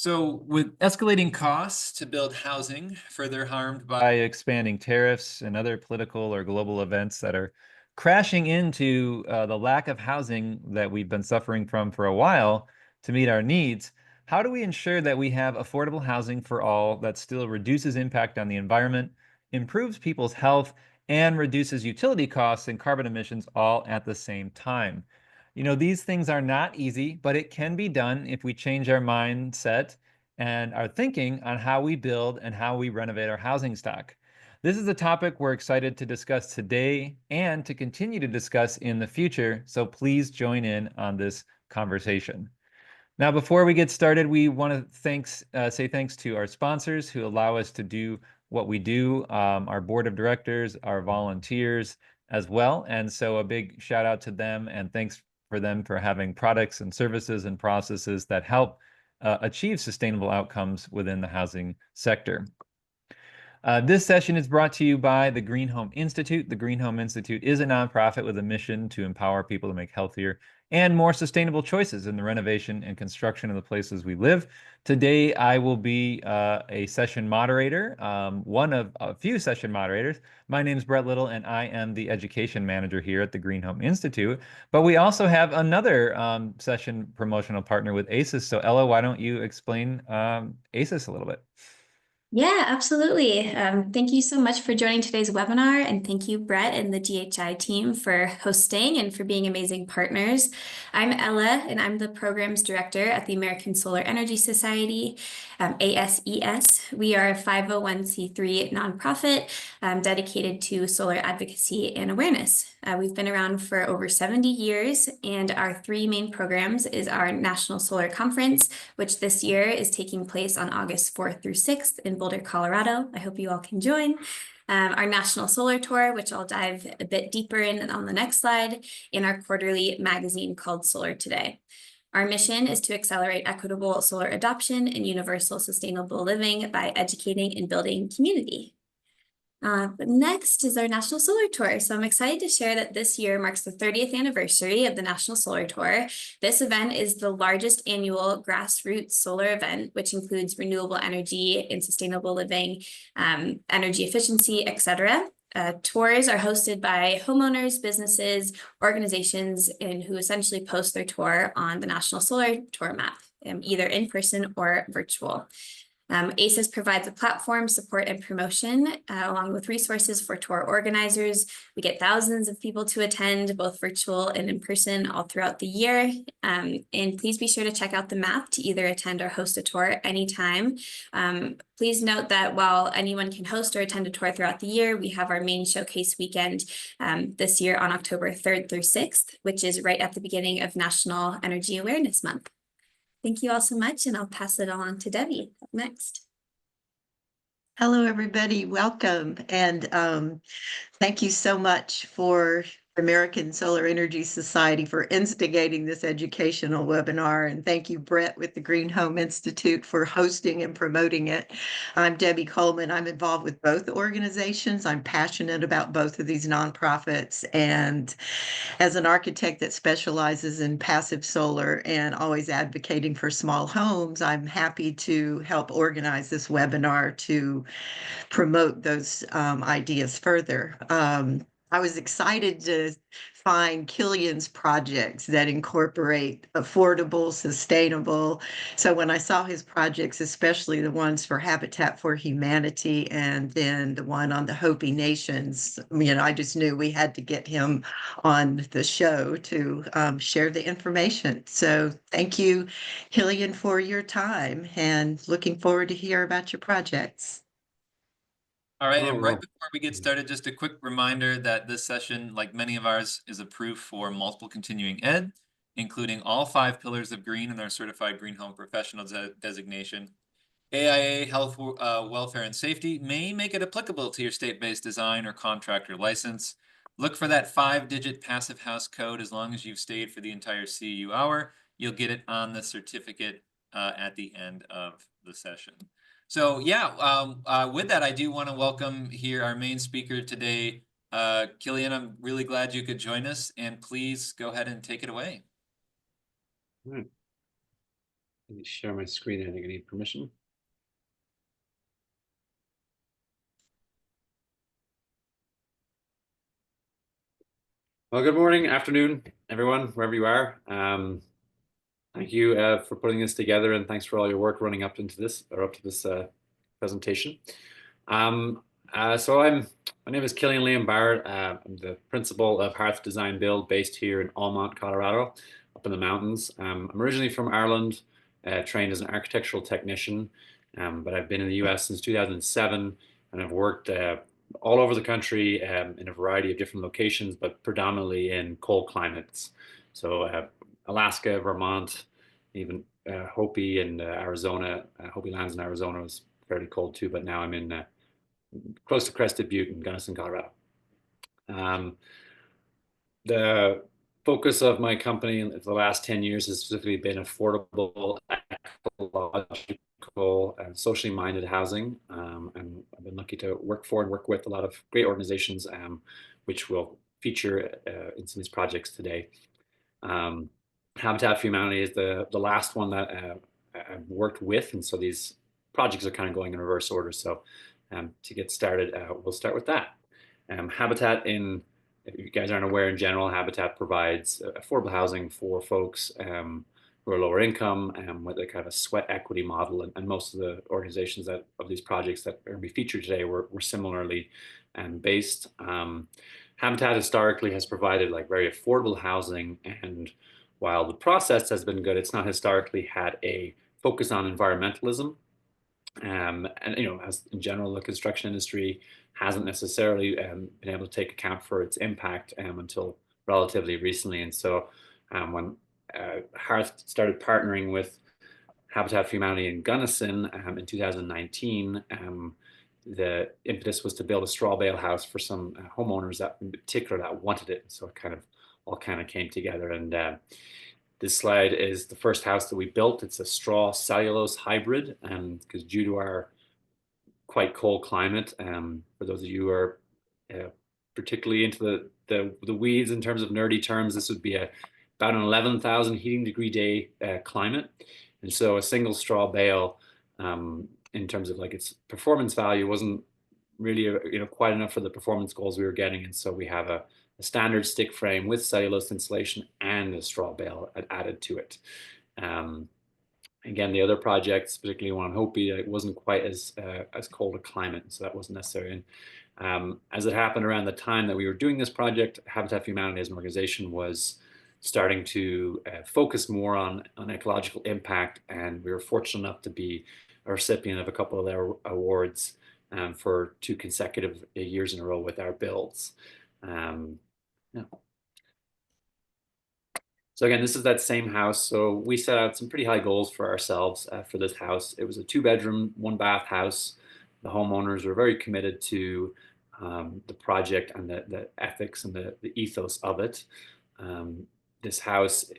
So, with escalating costs to build housing, further harmed by expanding tariffs and other political or global events that are crashing into the lack of housing that we've been suffering from for a while to meet our needs, how do we ensure that we have affordable housing for all that still reduces impact on the environment, improves people's health, and reduces utility costs and carbon emissions all at the same time? These things are not easy, but it can be done if we change our mindset and our thinking on how we build and how we renovate our housing stock. This is a topic we're excited to discuss today and to continue to discuss in the future, so please join in on this conversation. Now, before we get started, we want to say thanks to our sponsors who allow us to do what we do, our board of directors, our volunteers as well. And so a big shout out to them and thanks for them for having products and services and processes that help achieve sustainable outcomes within the housing sector. This session is brought to you by the Green Home Institute. The Green Home Institute is a nonprofit with a mission to empower people to make healthier and more sustainable choices in the renovation and construction of the places we live. Today, I will be a session moderator, one of a few session moderators. My name is Brett Little, and I am the education manager here at the Green Home Institute. But we also have another session promotional partner with ACES. So Ella, why don't you explain ACES a little bit? Yeah, absolutely. Thank you so much for joining today's webinar, and thank you, Brett and the DHI team for hosting and for being amazing partners. I'm Ella, and I'm the Programs Director at the American Solar Energy Society, ASES. We are a 501c3 nonprofit dedicated to solar advocacy and awareness. We've been around for over 70 years, and our three main programs is our National Solar Conference, which this year is taking place on August 4th through 6th in Boulder, Colorado. I hope you all can join. Our National Solar Tour, which I'll dive a bit deeper in on the next slide, and our quarterly magazine called Solar Today. Our mission is to accelerate equitable solar adoption and universal sustainable living by educating and building community. But next is our National Solar Tour. So I'm excited to share that this year marks the 30th anniversary of the National Solar Tour. This event is the largest annual grassroots solar event, which includes renewable energy and sustainable living, energy efficiency, etc. Tours are hosted by homeowners, businesses, organizations, and who essentially post their tour on the National Solar Tour map, either in person or virtual. ACES provides a platform, support, and promotion, along with resources for tour organizers. We get thousands of people to attend, both virtual and in person, all throughout the year. And please be sure to check out the map to either attend or host a tour anytime. Please note that while anyone can host or attend a tour throughout the year, we have our main showcase weekend this year on October 3rd through 6th, which is right at the beginning of National Energy Awareness Month. Thank you all so much, and I'll pass it along to Debbie up next. Hello, everybody. Welcome. And thank you so much for American Solar Energy Society for instigating this educational webinar. And thank you, Brett, with the Green Home Institute for hosting and promoting it. I'm Debbie Coleman. I'm involved with both organizations. I'm passionate about both of these nonprofits. And as an architect that specializes in passive solar and always advocating for small homes, I'm happy to help organize this webinar to promote those ideas further. I was excited to find Cillian's projects that incorporate affordable, sustainable. So when I saw his projects, especially the ones for Habitat for Humanity and then the one on the Hopi nations, I just knew we had to get him on the show to share the information. So thank you, Cillian, for your time and looking forward to hear about your projects. All right, and right before we get started, just a quick reminder that this session, like many of ours, is approved for multiple continuing ed, including all 5 pillars of green and our certified green home professional designation. AIA Health, Welfare, and Safety may make it applicable to your state-based design or contractor license. Look for that 5-digit passive house code. As long as you've stayed for the entire CEU hour, you'll get it on the certificate at the end of the session. So yeah, with that, I do want to welcome here our main speaker today, Cillian. I'm really glad you could join us, and please go ahead and take it away. Let me share my screen. I think I need permission. Well, good morning, afternoon, everyone, wherever you are. Thank you for putting this together, and thanks for all your work running up into this or up to this presentation. My name is Cillian Liam Barrett. I'm the principal of Hearth Design Build based here in Almont, Colorado, up in the mountains. I'm originally from Ireland, trained as an architectural technician, but I've been in the US since 2007, and I've worked all over the country in a variety of different locations, but predominantly in cold climates. So Alaska, Vermont, even Hopi and Arizona. Hopi lands in Arizona was fairly cold too, but now I'm in close to Crested Butte in Gunnison, Colorado. The focus of my company in the last 10 years has specifically been affordable, ecological, and socially minded housing. And I've been lucky to work for and work with a lot of great organizations, which will feature in some of these projects today. Habitat for Humanity is the last one that I've worked with, and so these projects are kind of going in reverse order. So to get started, we'll start with that. Habitat, if you guys aren't aware, in general, Habitat provides affordable housing for folks who are lower income with a kind of a sweat equity model. And most of the organizations of these projects that are going to be featured today were similarly based. Habitat historically has provided like very affordable housing, and while the process has been good, it's not historically had a focus on environmentalism. And as in general, the construction industry hasn't necessarily been able to take account for its impact until relatively recently. And so when Hearth started partnering with Habitat for Humanity in Gunnison in 2019, the impetus was to build a straw bale house for some homeowners that in particular that wanted it. So it all kind of came together. And this slide is the first house that we built. It's a straw cellulose hybrid, because due to our quite cold climate, for those of you who are particularly into the weeds in terms of nerdy terms, this would be about an 11,000 heating degree day climate. And so a single straw bale, in terms of like its performance value, wasn't really quite enough for the performance goals we were getting. And so we have a standard stick frame with cellulose insulation and a straw bale added to it. Again, the other projects, particularly one in Hopi, it wasn't quite as cold a climate, so that wasn't necessary. And as it happened around the time that we were doing this project, Habitat for Humanity as an organization was starting to focus more on ecological impact, and we were fortunate enough to be a recipient of a couple of their awards for 2 consecutive years in a row with our builds. Yeah. So again, this is that same house. So we set out some pretty high goals for ourselves for this house. It was a 2-bedroom, 1-bath house. The homeowners were very committed to the project and the ethics and the ethos of it. This house,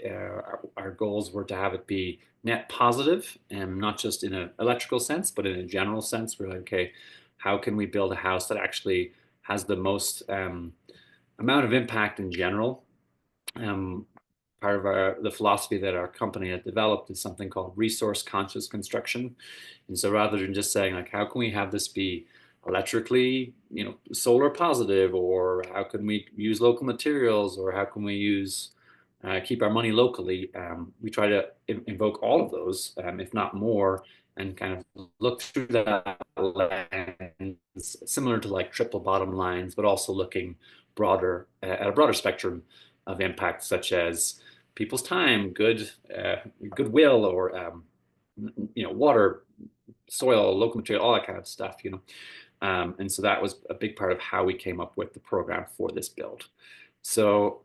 our goals were to have it be net positive, and not just in an electrical sense, but in a general sense. We're like, okay, how can we build a house that actually has the most amount of impact in general? Part of the philosophy that our company had developed is something called resource conscious construction. And so rather than just saying like, how can we have this be electrically, solar positive, or how can we use local materials, or how can we use keep our money locally, we try to invoke all of those, if not more, and kind of look through that lens, similar to like triple bottom lines, but also looking broader at a broader spectrum of impact, such as people's time, goodwill, or water, soil, local material, all that kind of stuff. And so that was a big part of how we came up with the program for this build. So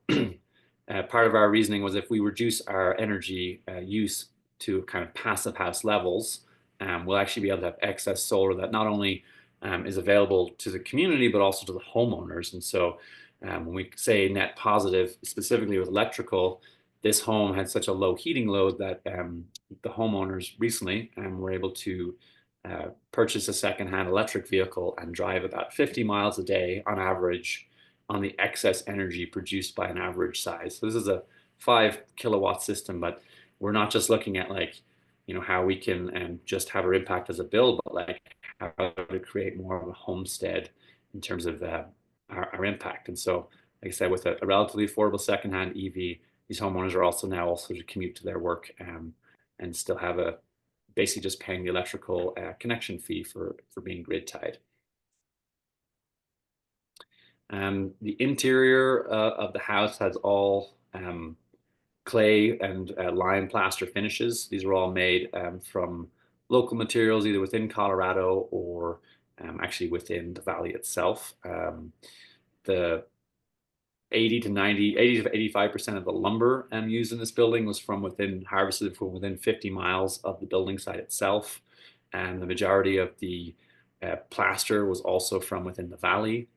part of our reasoning was if we reduce our energy use to kind of passive house levels, we'll actually be able to have excess solar that not only is available to the community, but also to the homeowners. And so when we say net positive, specifically with electrical, this home had such a low heating load that the homeowners recently were able to purchase a secondhand electric vehicle and drive about 50 miles a day on average on the excess energy produced by an average size. So this is a 5 kilowatt system, but we're not just looking at like, how we can just have our impact as a build, but like how to create more of a homestead in terms of our impact. And so, like I said, with a relatively affordable secondhand EV, these homeowners are also now to commute to their work and still have basically just paying the electrical connection fee for being grid tied. The interior of the house has all clay and lime plaster finishes. These are all made from local materials, either within Colorado or actually within the valley itself. The 80 to 85% of the lumber used in this building was harvested from within 50 miles of the building site itself. And the majority of the plaster was also from within the valley.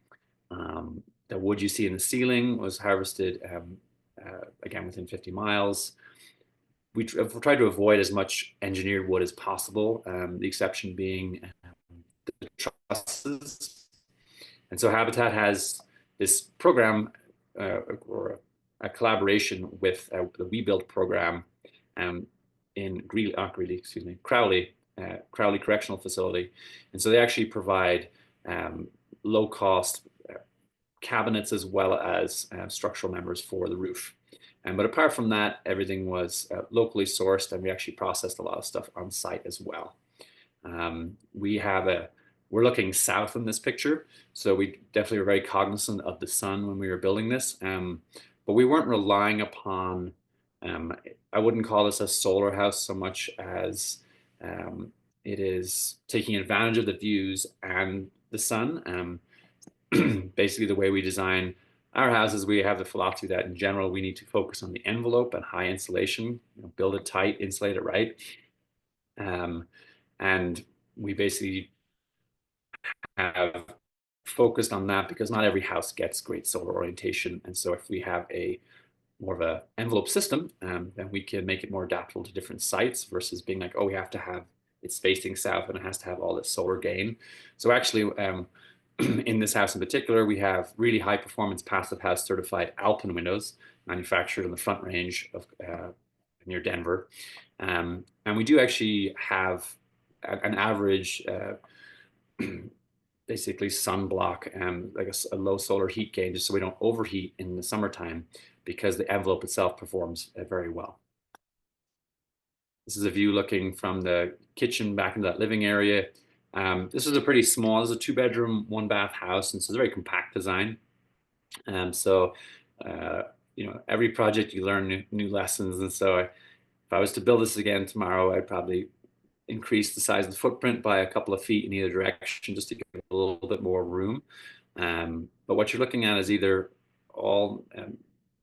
The wood you see in the ceiling was harvested again within 50 miles. We tried to avoid as much engineered wood as possible, the exception being the trusses. And so Habitat has this program or a collaboration with the We Build program in Crowley Correctional Facility. And so they actually provide low-cost cabinets as well as structural members for the roof. But apart from that, everything was locally sourced, and we actually processed a lot of stuff on site as well. We're looking south in this picture, so we definitely were very cognizant of the sun when we were building this, but we weren't relying upon, I wouldn't call this a solar house so much as it is taking advantage of the views and the sun. Basically, the way we design our houses, we have the philosophy that in general, we need to focus on the envelope and high insulation, build it tight, insulate it right. And we basically have focused on that because not every house gets great solar orientation. And so if we have more of a envelope system, then we can make it more adaptable to different sites versus being like, oh, we have to have it's facing south and it has to have all this solar gain. So actually, in this house in particular, we have really high performance passive house certified Alpine windows manufactured in the Front Range of near Denver. And we do actually have an average basically sunblock and like a low solar heat gain, just so we don't overheat in the summertime because the envelope itself performs very well. This is a view looking from the kitchen back into that living area. This is a pretty small, this is a 2-bedroom, 1-bath house, and so it's a very compact design. Every project you learn new lessons. And so if I was to build this again tomorrow, I'd probably increase the size of the footprint by a couple of feet in either direction just to give it a little bit more room. But what you're looking at is either all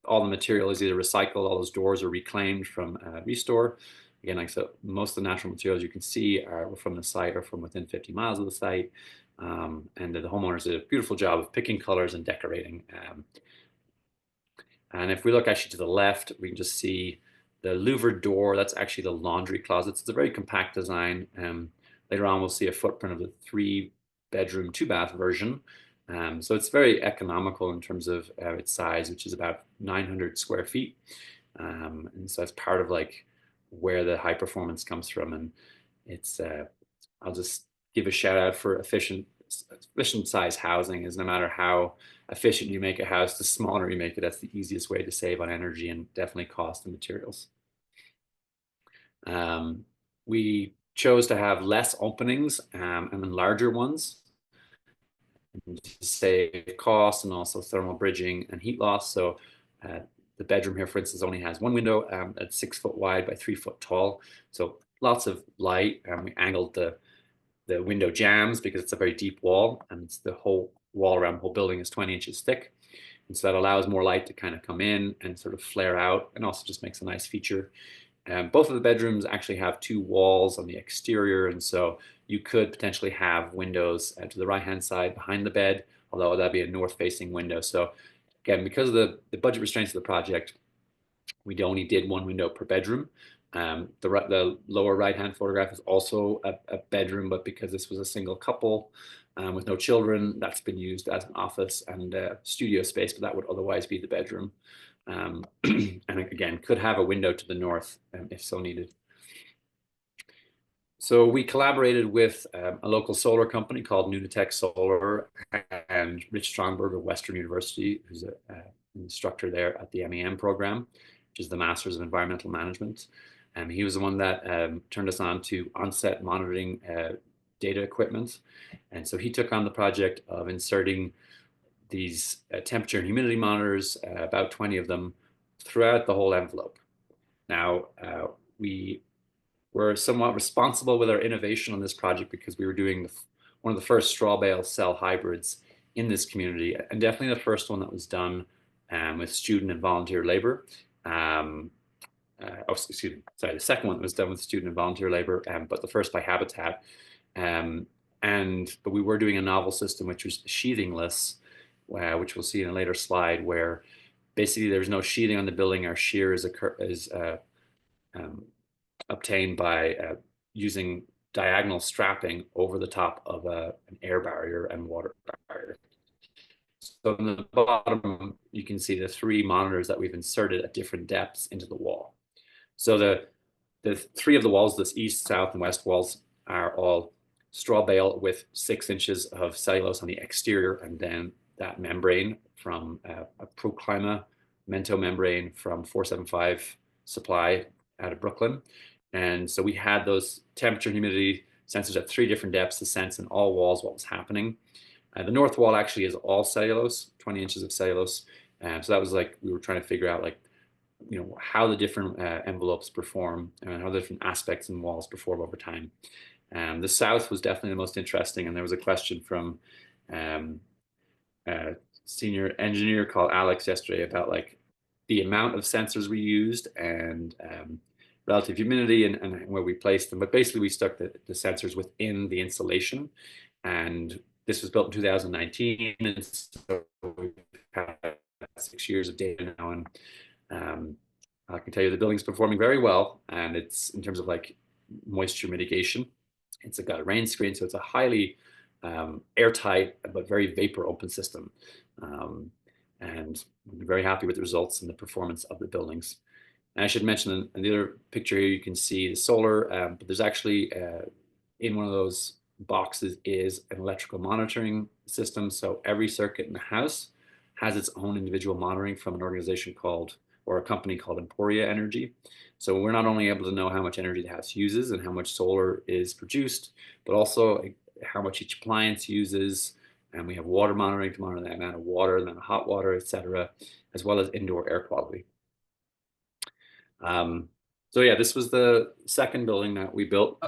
the material is either recycled, all those doors are reclaimed from Restore. Again, like so, most of the natural materials you can see are from the site or from within 50 miles of the site. And the homeowners did a beautiful job of picking colors and decorating. And if we look actually to the left, we can just see the louvered door. That's actually the laundry closets. It's a very compact design. Later on, we'll see a footprint of the 3-bedroom, 2-bath version. So it's very economical in terms of its size, which is about 900 square feet. And so that's part of like where the high performance comes from. And it's, I'll just give a shout out for efficient size housing is no matter how efficient you make a house, the smaller you make it, that's the easiest way to save on energy and definitely cost and materials. We chose to have less openings and then larger ones to save cost and also thermal bridging and heat loss. So the bedroom here, for instance, only has one window that's 6 foot wide by 3 foot tall. So lots of light. We angled the window jambs because it's a very deep wall, and it's the whole wall around the whole building is 20 inches thick. And so that allows more light to kind of come in and sort of flare out, and also just makes a nice feature. Both of the bedrooms actually have 2 walls on the exterior, and so you could potentially have windows to the right-hand side behind the bed, although that'd be a north-facing window. So again, because of the budget restraints of the project, we only did 1 window per bedroom. The lower right-hand photograph is also a bedroom, but because this was a single couple with no children, that's been used as an office and studio space, but that would otherwise be the bedroom. And again, could have a window to the north if so needed. So we collaborated with a local solar company called Nunatech Solar and Rich Strongberg of Western University, who's an instructor there at the MEM program, which is the Masters of Environmental Management. And he was the one that turned us on to on-set monitoring data equipment. And so he took on the project of inserting these temperature and humidity monitors, about 20 of them, throughout the whole envelope. Now, we were somewhat responsible with our innovation on this project because we were doing one of the first straw bale cell hybrids in this community, and definitely the first one that was done with student and volunteer labor. Excuse me, sorry, the second one that was done with student and volunteer labor, but the first by Habitat. But we were doing a novel system which was sheathingless, which we'll see in a later slide, where basically there's no sheathing on the building. Our shear is obtained by using diagonal strapping over the top of an air barrier and water barrier. So on the bottom, you can see the 3 monitors that we've inserted at different depths into the wall. So the 3 of the walls, this east, south, and west walls, are all straw bale with 6 inches of cellulose on the exterior, and then that membrane from a Proclima Mento membrane from 475 Supply out of Brooklyn. And so we had those temperature and humidity sensors at 3 different depths to sense in all walls what was happening. The north wall actually is all cellulose, 20 inches of cellulose. So that was like, we were trying to figure out, like, you know, how the different envelopes perform and how the different aspects and walls perform over time. The south was definitely the most interesting, and there was a question from a senior engineer called Alex yesterday about, like, the amount of sensors we used and relative humidity and where we placed them. But basically we stuck the sensors within the installation, and this was built in 2019, and so we've had 6 years of data now, and I can tell you the building's performing very well, and it's, in terms of like moisture mitigation, it's got a rain screen, so it's a highly airtight but very vapor open system, and I'm very happy with the results and the performance of the buildings. And I should mention in the other picture here, you can see the solar, but there's actually in one of those boxes is an electrical monitoring system. So every circuit in the house has its own individual monitoring from an organization called, or a company called Emporia Energy. So we're not only able to know how much energy the house uses and how much solar is produced, but also how much each appliance uses. And we have water monitoring to monitor the amount of water, the amount of hot water, etc., as well as indoor air quality. So yeah, this was the second building that we built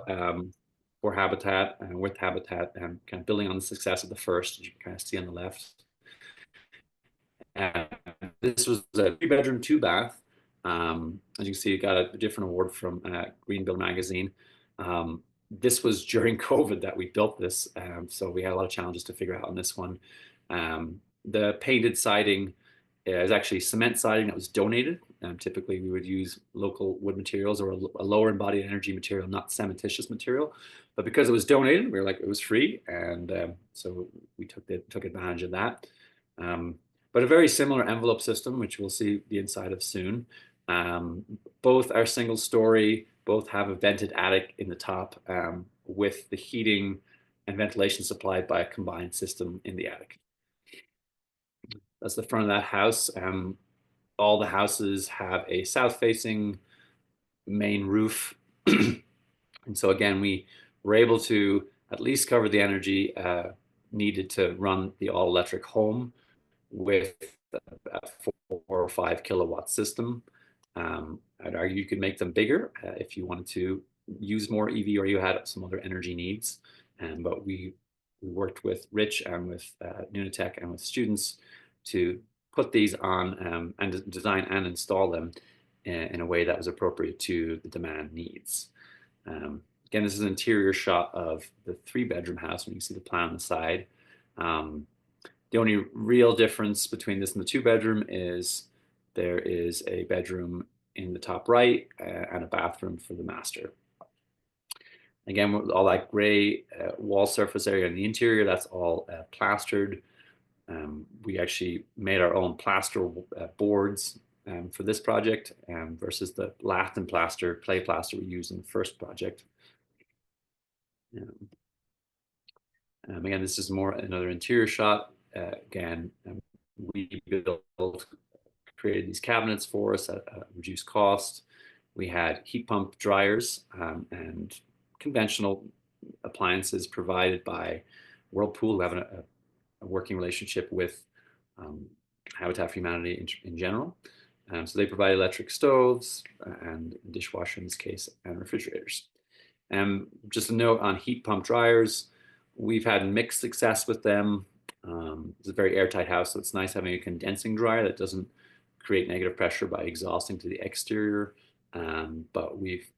for Habitat and with Habitat, and kind of building on the success of the first, as you can kind of see on the left. And this was a 3-bedroom, 2-bath. As you can see, it got a different award from Greenville Magazine. This was during COVID that we built this, so we had a lot of challenges to figure out on this one. The painted siding is actually cement siding that was donated. Typically, we would use local wood materials or a lower embodied energy material, not cementitious material. But because it was donated, we were like, it was free, and so we took advantage of that. But a very similar envelope system, which we'll see the inside of soon. Both are single story, both have a vented attic in the top, with the heating and ventilation supplied by a combined system in the attic. That's the front of that house. All the houses have a south-facing main roof. And so again, we were able to at least cover the energy needed to run the all-electric home with a 4 or 5 kilowatt system. I'd argue you could make them bigger if you wanted to use more EV or you had some other energy needs. But we worked with Rich and with Nunatech and with students to put these on and design and install them in a way that was appropriate to the demand needs. Again, this is an interior shot of the 3-bedroom house, and you can see the plan on the side. The only real difference between this and the 2-bedroom is there is a bedroom in the top right and a bathroom for the master. Again, with all that gray wall surface area in the interior, that's all plastered. We actually made our own plaster boards for this project versus the lath and plaster, clay plaster we used in the first project. Again, this is more another interior shot. Again, we created these cabinets for us at a reduced cost. We had heat pump dryers and conventional appliances provided by Whirlpool, who have a working relationship with Habitat for Humanity in general. So they provide electric stoves and dishwasher in this case, and refrigerators. Just a note on heat pump dryers, we've had mixed success with them. It's a very airtight house, so it's nice having a condensing dryer that doesn't create negative pressure by exhausting to the exterior. But we've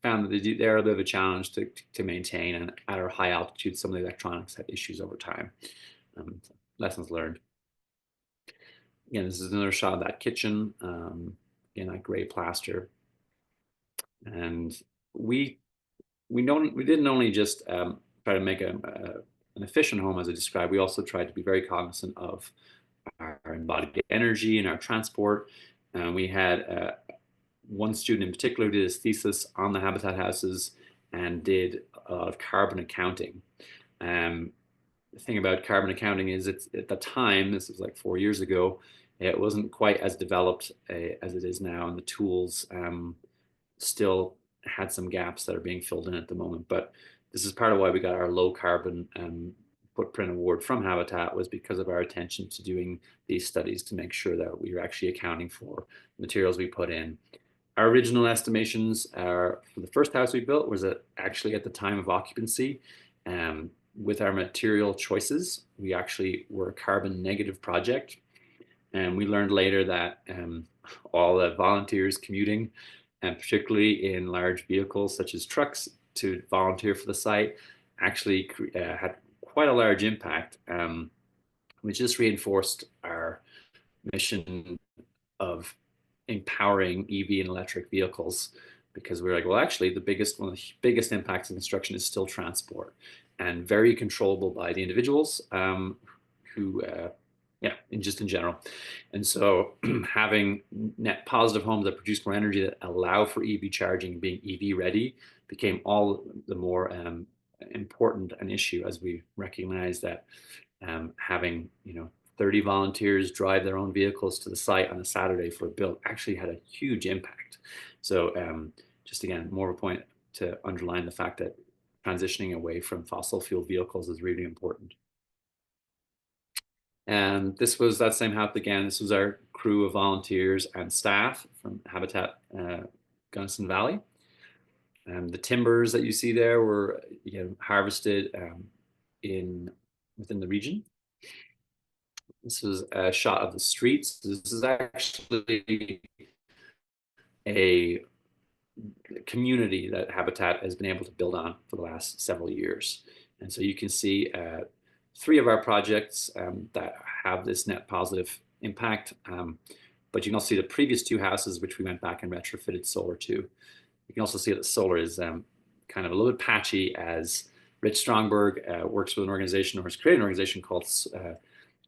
found that they're a bit of a challenge to maintain, and at our high altitude, some of the electronics have issues over time. Lessons learned. Again, this is another shot of that kitchen, in that gray plaster. And we didn't only just try to make an efficient home, as I described. We also tried to be very cognizant of our embodied energy and our transport. We had one student in particular who did his thesis on the Habitat houses and did a lot of carbon accounting. The thing about carbon accounting is it's at the time, this was like 4 years ago, it wasn't quite as developed as it is now, and the tools still had some gaps that are being filled in at the moment. But this is part of why we got our low carbon footprint award from Habitat, was because of our attention to doing these studies to make sure that we were actually accounting for materials we put in. Our original estimations for the first house we built was actually at the time of occupancy. With our material choices, we actually were a carbon negative project. And we learned later that all the volunteers commuting, and particularly in large vehicles such as trucks, to volunteer for the site actually had quite a large impact, which just reinforced our mission of empowering EV and electric vehicles, because we were like, well, actually, one of the biggest impacts in construction is still transport, and very controllable by the individuals who, in general. And so having net positive homes that produce more energy, that allow for EV charging, being EV ready, became all the more important an issue, as we recognize that having 30 volunteers drive their own vehicles to the site on a Saturday for a build actually had a huge impact. So just again, more of a point to underline the fact that transitioning away from fossil fuel vehicles is really important. And this was that same house again. This was our crew of volunteers and staff from Habitat Gunnison Valley. The timbers that you see there were harvested within the region. This was a shot of the streets. This is actually a community that Habitat has been able to build on for the last several years. And so you can see 3 of our projects that have this net positive impact. But you can also see the previous 2 houses, which we went back and retrofitted solar to. You can also see that the solar is kind of a little bit patchy, as Rich Strongberg works with an organization, or has created an organization called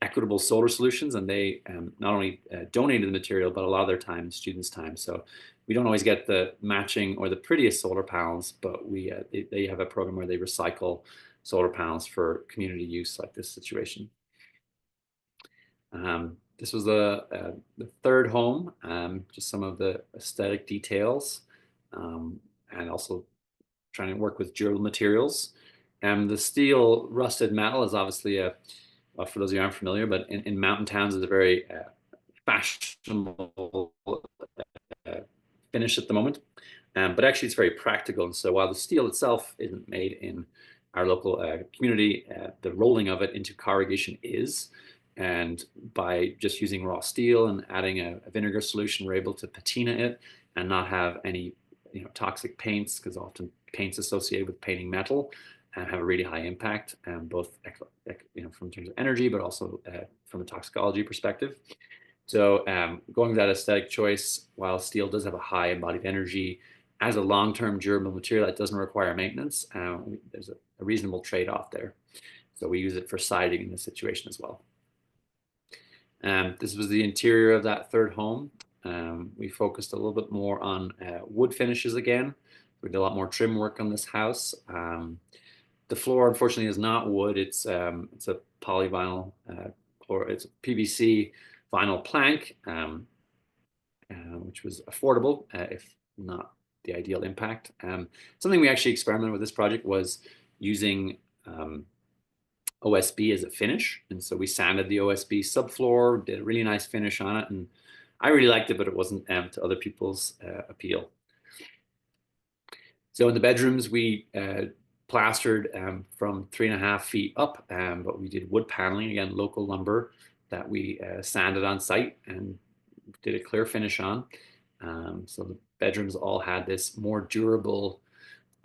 Equitable Solar Solutions, and they not only donated the material, but a lot of their time, students' time. So we don't always get the matching or the prettiest solar panels, but they have a program where they recycle solar panels for community use, like this situation. This was the third home, just some of the aesthetic details, and also trying to work with durable materials. The steel rusted metal is obviously for those of you who aren't familiar, but in mountain towns is a very fashionable finish at the moment. But actually it's very practical. And so while the steel itself isn't made in our local community, the rolling of it into corrugation is. And by just using raw steel and adding a vinegar solution, we're able to patina it and not have any toxic paints, because often paints associated with painting metal and have a really high impact, both from terms of energy, but also from a toxicology perspective. So going with that aesthetic choice, while steel does have a high embodied energy, as a long-term durable material that doesn't require maintenance, there's a reasonable trade-off there. So we use it for siding in this situation as well. This was the interior of that third home. We focused a little bit more on wood finishes again. We did a lot more trim work on this house. The floor, unfortunately, is not wood. It's a polyvinyl, or it's a PVC vinyl plank, which was affordable, if not the ideal impact. Something we actually experimented with this project was using OSB as a finish. And so we sanded the OSB subfloor, did a really nice finish on it. And I really liked it, but it wasn't to other people's appeal. So in the bedrooms, we plastered from 3.5 feet up, but we did wood paneling, again, local lumber that we sanded on site and did a clear finish on. So the bedrooms all had this more durable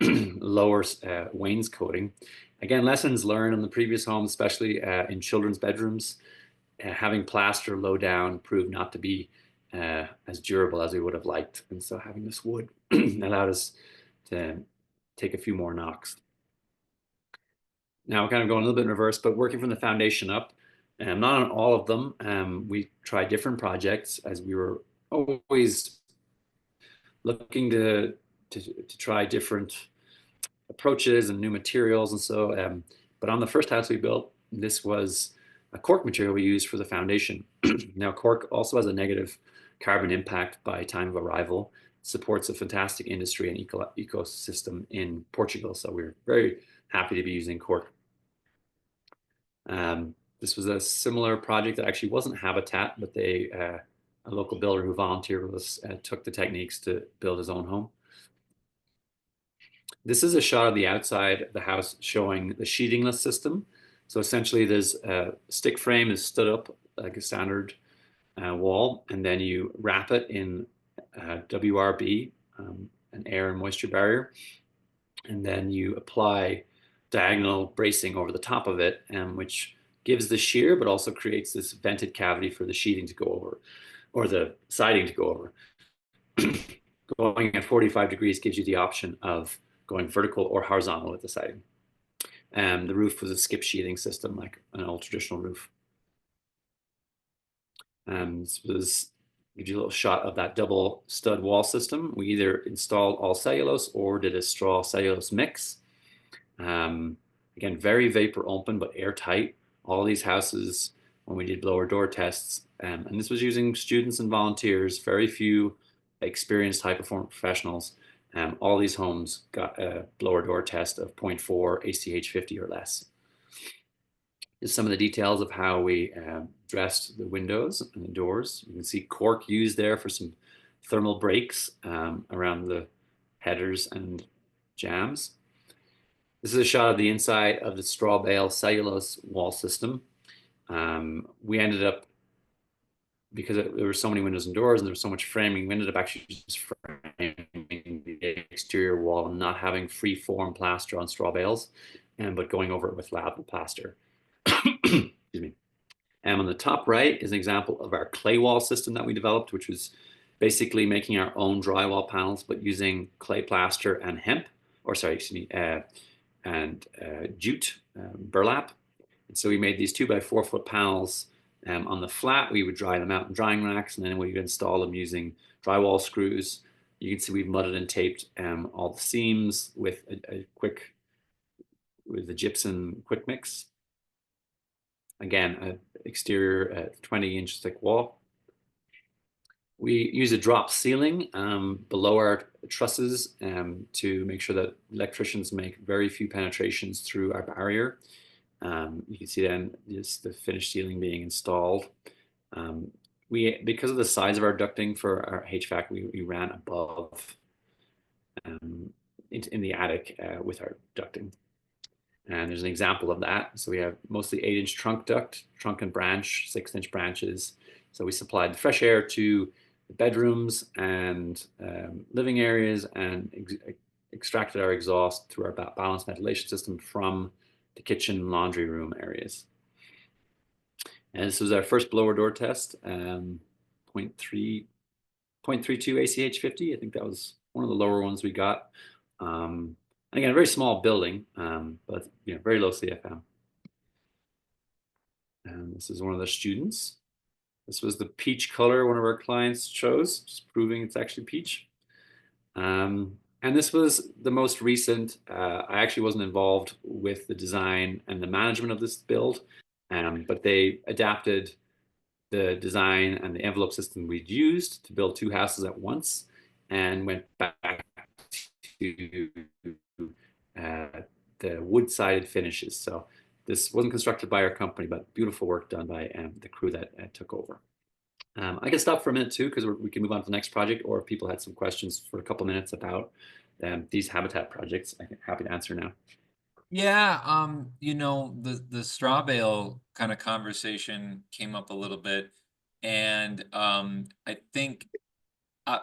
lower wainscoting. Again, lessons learned in the previous home, especially in children's bedrooms, having plaster low down proved not to be as durable as we would have liked. And so having this wood allowed us to take a few more knocks. Now we're kind of going a little bit in reverse, but working from the foundation up, not on all of them. We tried different projects as we were always looking to try different approaches and new materials. And so, but on the first house we built, this was a cork material we used for the foundation. Now, cork also has a negative carbon impact by time of arrival, supports a fantastic industry and ecosystem in Portugal. So we're very happy to be using cork. This was a similar project that actually wasn't Habitat, but a local builder who volunteered with us took the techniques to build his own home. This is a shot of the outside of the house showing the sheetingless system. So essentially there's a stick frame is stood up like a standard wall, and then you wrap it in WRB, an air and moisture barrier, and then you apply diagonal bracing over the top of it, which gives the shear, but also creates this vented cavity for the sheeting to go over, or the siding to go over. Going at 45 degrees gives you the option of going vertical or horizontal with the siding. The roof was a skip sheathing system, like an old traditional roof. This gives you a little shot of that double stud wall system. We either installed all cellulose or did a straw cellulose mix. Again, very vapor open, but airtight. All these houses, when we did blower door tests, and this was using students and volunteers, very few experienced high performance professionals. All these homes got a blower door test of 0.4 ACH 50 or less. Here's some of the details of how we dressed the windows and the doors. You can see cork used there for some thermal breaks around the headers and jambs. This is a shot of the inside of the straw bale cellulose wall system. We ended up, because there were so many windows and doors and there was so much framing, we ended up actually just framing the exterior wall and not having free form plaster on straw bales, but going over it with lab plaster. Excuse me. And on the top right is an example of our clay wall system that we developed, which was basically making our own drywall panels, but using clay plaster and hemp, or sorry, excuse me, and jute burlap. And so we made these 2x4 foot panels. On the flat, we would dry them out in drying racks, and then we would install them using drywall screws. You can see we've mudded and taped all the seams with with the gypsum quick mix. Again, an exterior 20-inch thick wall. We use a drop ceiling below our trusses to make sure that electricians make very few penetrations through our barrier. You can see then just the finished ceiling being installed. Because of the size of our ducting for our HVAC, we ran above in the attic with our ducting. And there's an example of that. So we have mostly 8-inch trunk duct, trunk and branch, 6-inch branches. So we supplied fresh air to the bedrooms and living areas, and extracted our exhaust through our balanced ventilation system from the kitchen and laundry room areas. And this was our first blower door test, 0.32 ACH 50. I think that was one of the lower ones we got. And again, a very small building, but very low CFM. And this is one of the students. This was the peach color one of our clients chose, just proving it's actually peach. And this was the most recent. I actually wasn't involved with the design and the management of this build, but they adapted the design and the envelope system we'd used to build 2 houses at once, and went back to the wood-sided finishes. So this wasn't constructed by our company, but beautiful work done by the crew that took over. I can stop for a minute too, because we can move on to the next project, or if people had some questions for a couple minutes about these habitat projects, I'm happy to answer now. Yeah, you know, the straw bale kind of conversation came up a little bit, and I think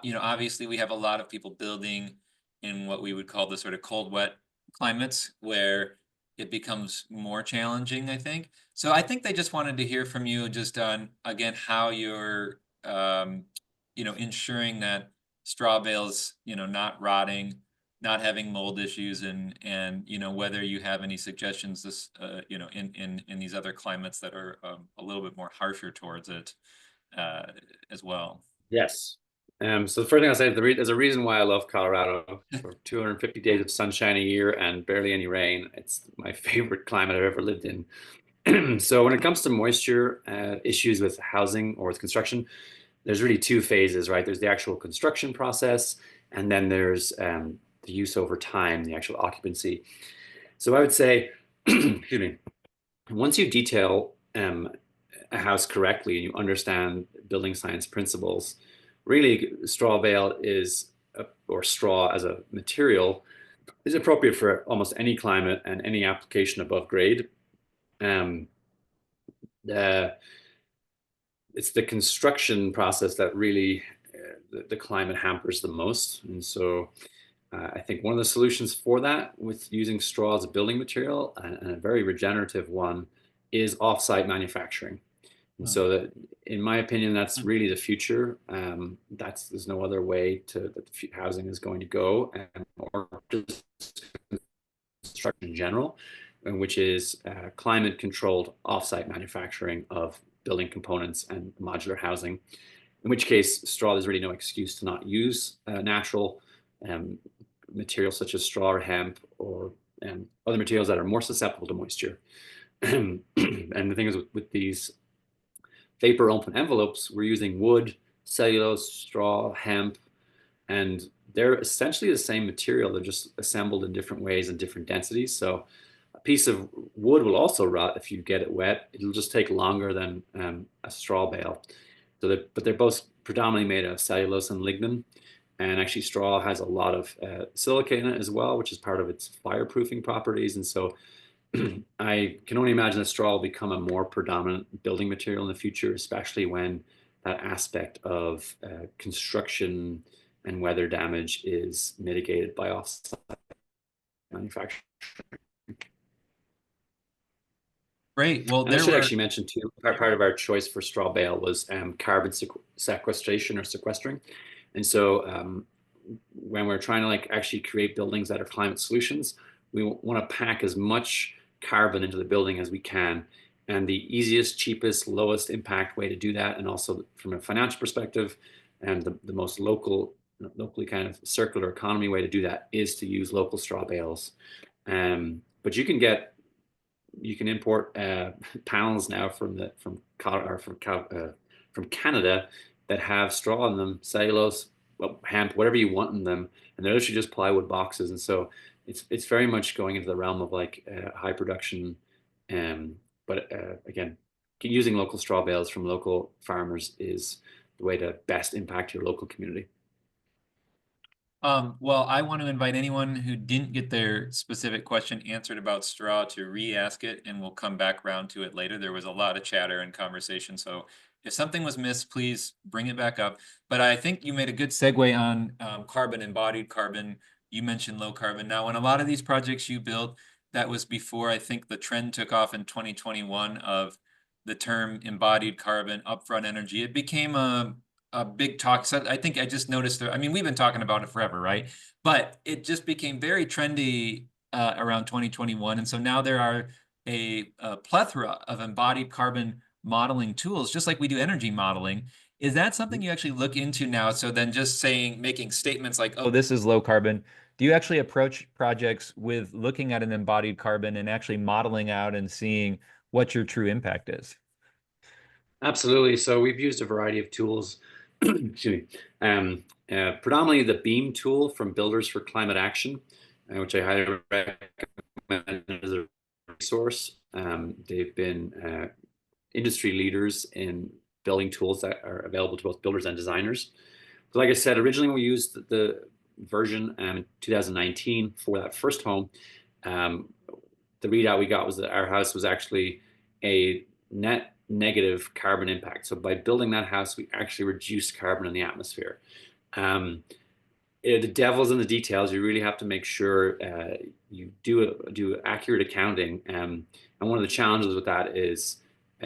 you know, obviously we have a lot of people building in what we would call the sort of cold, wet climates where it becomes more challenging, I think. So I think they just wanted to hear from you just on, again, how you're, you know, ensuring that straw bales, you know, not rotting, not having mold issues, and you know, whether you have any suggestions this, you know, in these other climates that are a little bit more harsher towards it as well. Yes. So the first thing I'll say, there's a reason why I love Colorado. For 250 days of sunshine a year and barely any rain, it's my favorite climate I've ever lived in. So when it comes to moisture issues with housing or with construction, there's really 2 phases, right? There's the actual construction process, and then there's the use over time, the actual occupancy. So I would say, excuse me, once you detail a house correctly and you understand building science principles, really straw bale is, or straw as a material, is appropriate for almost any climate and any application above grade. It's the construction process that really the climate hampers the most. And so I think one of the solutions for that, with using straw as a building material, and a very regenerative one, is offsite manufacturing. And so that, in my opinion, that's really the future. There's no other way that the housing is going to go, or just construction in general, which is climate-controlled offsite manufacturing of building components and modular housing. In which case, straw, there's really no excuse to not use natural materials such as straw or hemp, or other materials that are more susceptible to moisture. And the thing is, with these vapor open envelopes, we're using wood, cellulose, straw, hemp, and they're essentially the same material. They're just assembled in different ways and different densities. So a piece of wood will also rot if you get it wet. It'll just take longer than a straw bale. So but they're both predominantly made of cellulose and lignin. And actually straw has a lot of silica in it as well, which is part of its fireproofing properties. And so I can only imagine that straw will become a more predominant building material in the future, especially when that aspect of construction and weather damage is mitigated by offsite manufacturing. Great. Well, and I should actually mention too, part of our choice for straw bale was carbon sequestration or sequestering. And so when we're trying to actually create buildings that are climate solutions, we want to pack as much carbon into the building as we can. And the easiest, cheapest, lowest impact way to do that, and also from a financial perspective, and the most locally kind of circular economy way to do that, is to use local straw bales. But you can import panels now from Canada that have straw in them, cellulose, hemp, whatever you want in them, and they're literally just plywood boxes. And so it's very much going into the realm of high production. But again, using local straw bales from local farmers is the way to best impact your local community. Well, I want to invite anyone who didn't get their specific question answered about straw to re-ask it, and we'll come back around to it later. There was a lot of chatter and conversation, so if something was missed, please bring it back up. But I think you made a good segue on carbon, embodied carbon. You mentioned low carbon. Now, in a lot of these projects you built, that was before, I think, the trend took off in 2021 of the term embodied carbon, upfront energy. It became a big talk. So I think I just noticed I mean, we've been talking about it forever, right? But it just became very trendy around 2021. And so now there are a plethora of embodied carbon modeling tools, just like we do energy modeling. Is that something you actually look into now? So then just making statements like, oh, this is low carbon, do you actually approach projects with looking at an embodied carbon and actually modeling out and seeing what your true impact is? Absolutely. So we've used a variety of tools. Excuse me. Predominantly the BEAM tool from Builders for Climate Action, which I highly recommend as a resource. They've been industry leaders in building tools that are available to both builders and designers. So like I said, originally we used the version in 2019 for that first home. The readout we got was that our house was actually a net negative carbon impact. So by building that house, we actually reduced carbon in the atmosphere. The devil's in the details. You really have to make sure you do accurate accounting. And one of the challenges with that is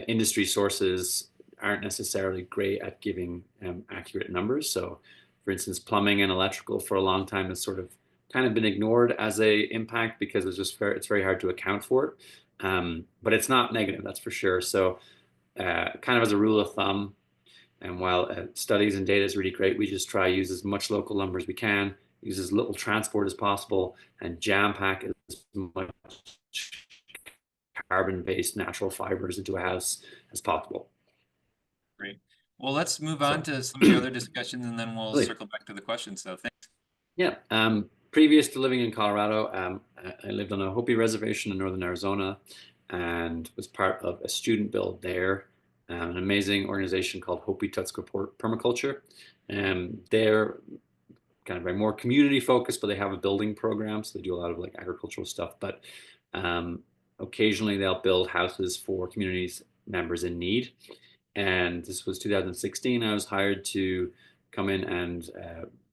industry sources aren't necessarily great at giving accurate numbers. So for instance, plumbing and electrical for a long time has sort of kind of been ignored as a impact because it's very hard to account for it. But it's not negative, that's for sure. So kind of as a rule of thumb, and while studies and data is really great, we just try to use as much local lumber as we can, use as little transport as possible, and jam pack as much carbon-based natural fibers into a house as possible. Great. Well, let's move on to some of the other discussions, and then we'll circle back to the questions. So thanks. Yeah. Previous to living in Colorado, I lived on a Hopi reservation in northern Arizona and was part of a student build there. An amazing organization called Hopi Permaculture. They're kind of very more community focused, but they have a building program, so they do a lot of like agricultural stuff. But occasionally they'll build houses for communities members in need. And this was 2016. I was hired to come in and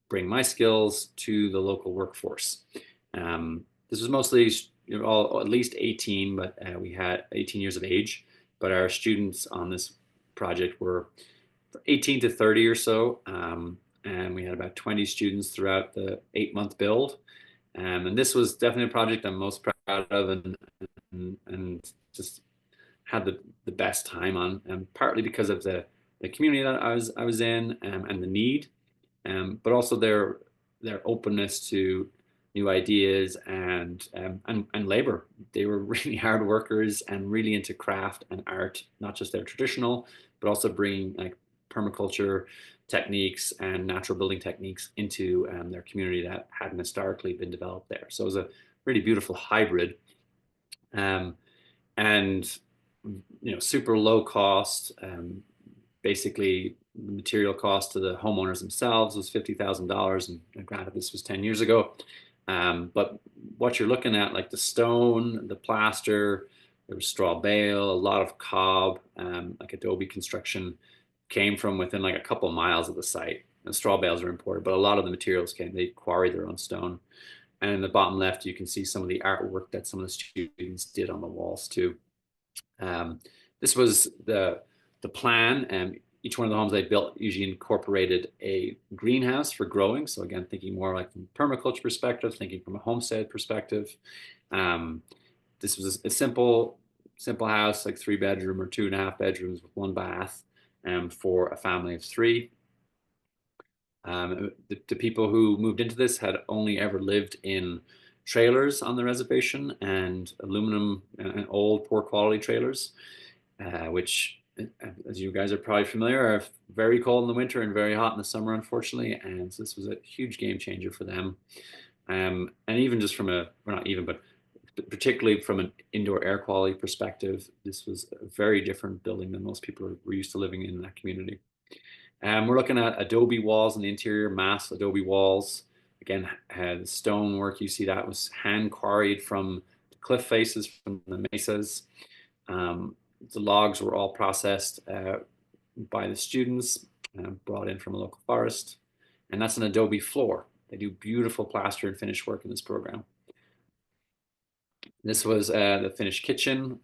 bring my skills to the local workforce. This was mostly all at least 18, but we had 18 years of age. But our students on this project were 18 to 30 or so. And we had about 20 students throughout the 8-month build. And this was definitely a project I'm most proud of and just had the best time on, partly because of the community that I was in and the need, but also their openness to new ideas and labor. They were really hard workers and really into craft and art, not just their traditional, but also bringing like permaculture techniques and natural building techniques into their community that hadn't historically been developed there. So it was a really beautiful hybrid, and super low cost. Basically, the material cost to the homeowners themselves was $50,000, and granted, this was 10 years ago. But what you're looking at, like the stone, the plaster, there was straw bale, a lot of cob, like adobe construction came from within like a couple miles of the site. And straw bales are imported, but a lot of the materials they quarried their own stone. And in the bottom left, you can see some of the artwork that some of the students did on the walls too. This was the plan. Each one of the homes they built usually incorporated a greenhouse for growing. So again, thinking more like from a permaculture perspective, thinking from a homestead perspective. This was a simple house, like 3-bedroom or 2.5 bedrooms with 1 bath, for a family of 3. The people who moved into this had only ever lived in trailers on the reservation, and aluminum and old poor quality trailers, which, as you guys are probably familiar, are very cold in the winter and very hot in the summer, unfortunately. And so this was a huge game changer for them. And even just from but particularly from an indoor air quality perspective, this was a very different building than most people were used to living in that community. We're looking at adobe walls in the interior, mass adobe walls. Again, the stonework, you see that was hand quarried from the cliff faces, from the mesas. The logs were all processed by the students, brought in from a local forest. And that's an adobe floor. They do beautiful plaster and finish work in this program. This was the finished kitchen.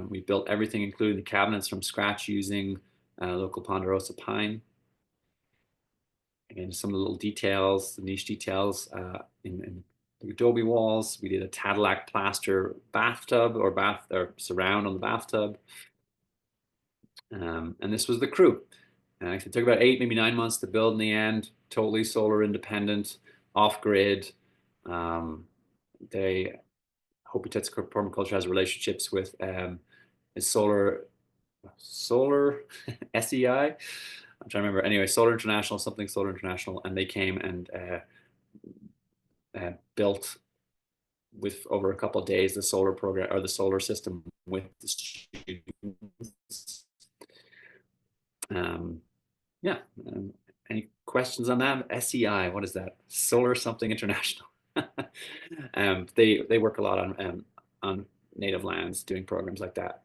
We built everything, including the cabinets, from scratch using local ponderosa pine. Again, some of the little details, the niche details in the adobe walls. We did a Cadillac plaster bathtub or surround on the bathtub. And this was the crew. It took about 8, maybe 9 months to build in the end, totally solar independent, off grid. Hopi permaculture has relationships with solar SEI. I'm trying to remember. Anyway, Solar International, something Solar International, and they came and built with over a couple of days the solar program or the solar system with the students. Yeah. Any questions on that? SEI, what is that? Solar something International. They work a lot on native lands, doing programs like that.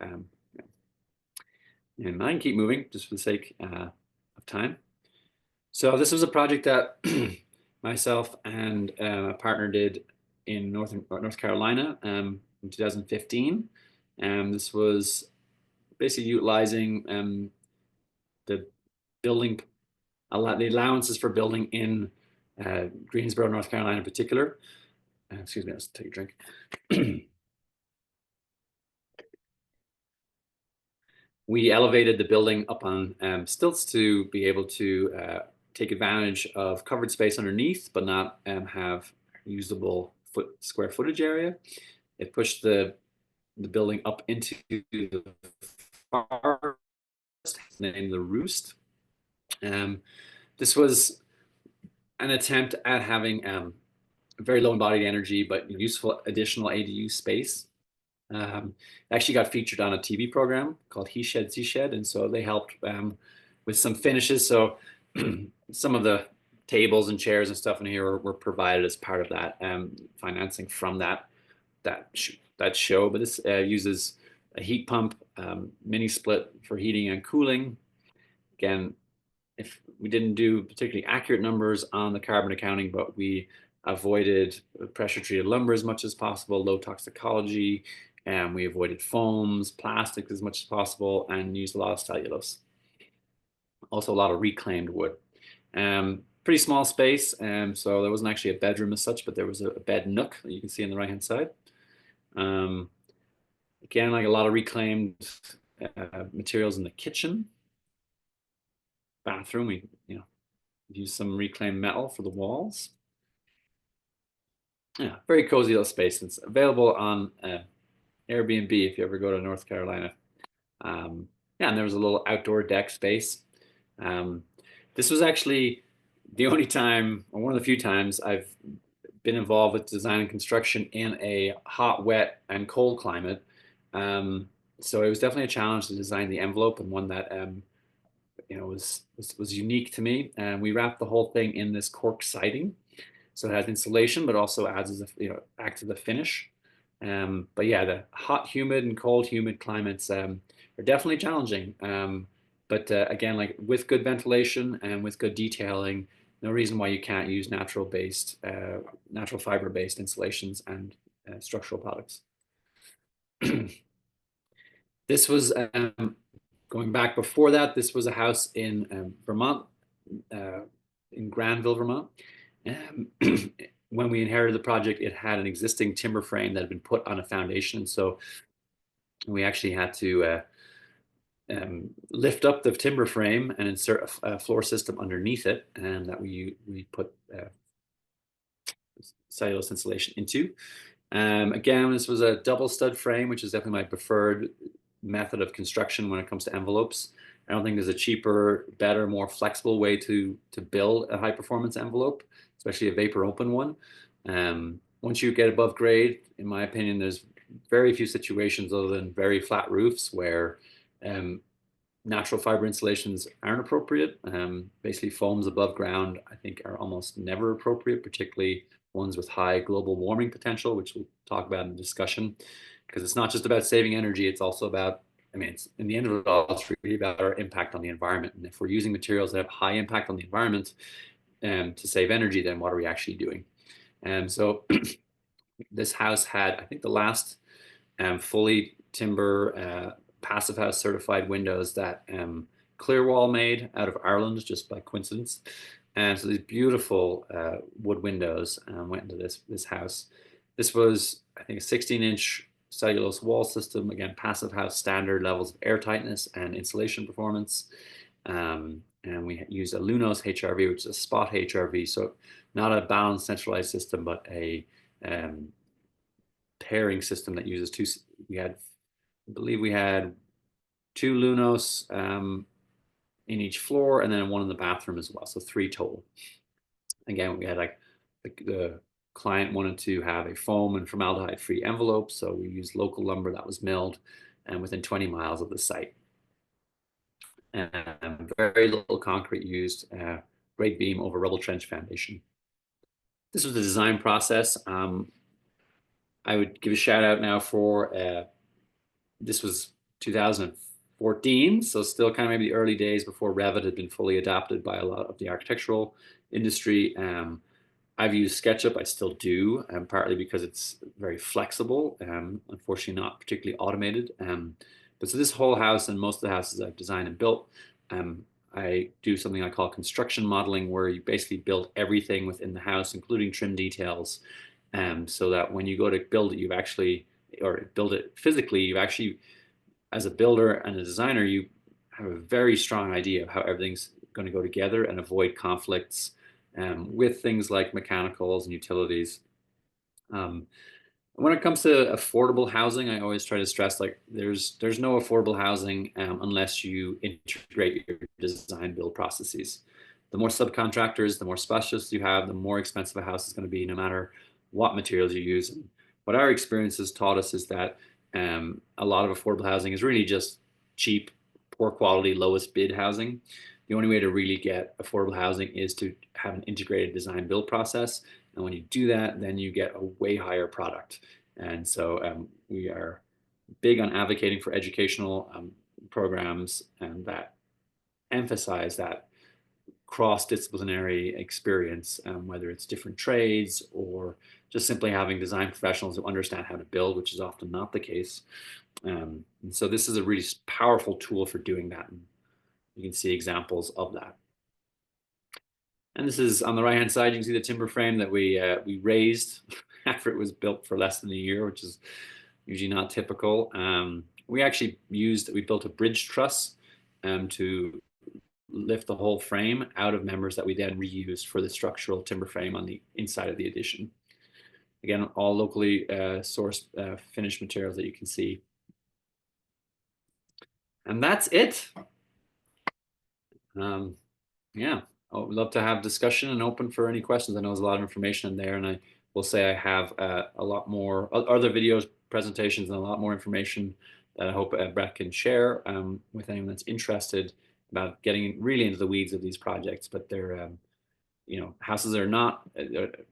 And I can keep moving just for the sake of time. So this was a project that myself and a partner did in North Carolina in 2015. This was basically utilizing the building, the allowances for building in Greensboro, North Carolina in particular. Excuse me, let's take a drink. We elevated the building up on stilts to be able to take advantage of covered space underneath, but not have usable square footage area. It pushed the building up into the forest, named the Roost. This was an attempt at having very low embodied energy, but useful additional ADU space. Actually got featured on a TV program called He Shed, She Shed, and so they helped with some finishes. So some of the tables and chairs and stuff in here were provided as part of that financing from that show. But this uses a heat pump, mini split for heating and cooling. Again, if we didn't do particularly accurate numbers on the carbon accounting, but we avoided pressure treated lumber as much as possible, low toxicology, and we avoided foams, plastics as much as possible, and used a lot of cellulose. Also a lot of reclaimed wood. Pretty small space, so there wasn't actually a bedroom as such, but there was a bed nook that you can see on the right hand side. Again, like a lot of reclaimed materials in the kitchen. Bathroom, we use some reclaimed metal for the walls. Yeah, very cozy little space. It's available on Airbnb if you ever go to North Carolina. Yeah, and there was a little outdoor deck space. This was actually the only time, or one of the few times, I've been involved with design and construction in a hot, wet, and cold climate. So it was definitely a challenge to design the envelope, and one that was unique to me. And we wrapped the whole thing in this cork siding, so it has insulation, but also acts as a finish. But yeah, the hot, humid, and cold, humid climates are definitely challenging. But again, like with good ventilation and with good detailing, no reason why you can't use natural fiber-based insulations and structural products. This was going back before that. This was a house in Vermont, in Granville, Vermont. When we inherited the project, it had an existing timber frame that had been put on a foundation. So we actually had to lift up the timber frame and insert a floor system underneath it, and that we put cellulose insulation into. Again, this was a double stud frame, which is definitely my preferred method of construction when it comes to envelopes. I don't think there's a cheaper, better, more flexible way to build a high performance envelope, especially a vapor open one. Once you get above grade, in my opinion, there's very few situations other than very flat roofs where natural fiber insulations aren't appropriate. Basically foams above ground, I think, are almost never appropriate, particularly ones with high global warming potential, which we'll talk about in the discussion, because it's not just about saving energy, it's also about, it's in the end of it all, it's really about our impact on the environment. And if we're using materials that have high impact on the environment to save energy, then what are we actually doing? So this house had, I think, the last fully timber passive house certified windows that Clearwall made out of Ireland, just by coincidence. And so these beautiful wood windows went into this house. This was, I think, a 16-inch cellulose wall system. Again, passive house standard levels of air tightness and insulation performance. and we used a Lunos HRV, which is a spot HRV, so not a balanced centralized system, but a pairing system that uses two. I believe we had 2 Lunos in each floor, and then one in the bathroom as well, so 3 total. Again, we had like the client wanted to have a foam and formaldehyde-free envelope, so we used local lumber that was milled and within 20 miles of the site. And very little concrete used, grade beam over rubble trench foundation. This was the design process. I would give a shout out now for, this was 2014, so still kind of maybe the early days before Revit had been fully adopted by a lot of the architectural industry. I've used SketchUp, I still do, partly because it's very flexible, unfortunately not particularly automated. But so this whole house and most of the houses I've designed and built, I do something I call construction modeling, where you basically build everything within the house, including trim details, so that when you go to build it, or build it physically, you've actually, as a builder and a designer, you have a very strong idea of how everything's going to go together and avoid conflicts with things like mechanicals and utilities. When it comes to affordable housing, I always try to stress, like, there's no affordable housing unless you integrate your design build processes. The more subcontractors, the more specialists you have, the more expensive a house is going to be, no matter what materials you use. And what our experience has taught us is that a lot of affordable housing is really just cheap, poor quality, lowest bid housing. The only way to really get affordable housing is to have an integrated design build process. And when you do that, then you get a way higher product. And so we are big on advocating for educational programs that emphasize that cross-disciplinary experience, whether it's different trades or just simply having design professionals who understand how to build, which is often not the case. And so this is a really powerful tool for doing that. And you can see examples of that. And this is on the right-hand side. You can see the timber frame that we raised after it was built for less than a year, which is usually not typical. We built a bridge truss to lift the whole frame out of members that we then reused for the structural timber frame on the inside of the addition. Again, all locally sourced finished materials that you can see. And that's it. Yeah, I would love to have discussion and open for any questions. I know there's a lot of information in there, and I will say I have a lot more other videos, presentations, and a lot more information that I hope Brett can share with anyone that's interested about getting really into the weeds of these projects. But they're, houses are not,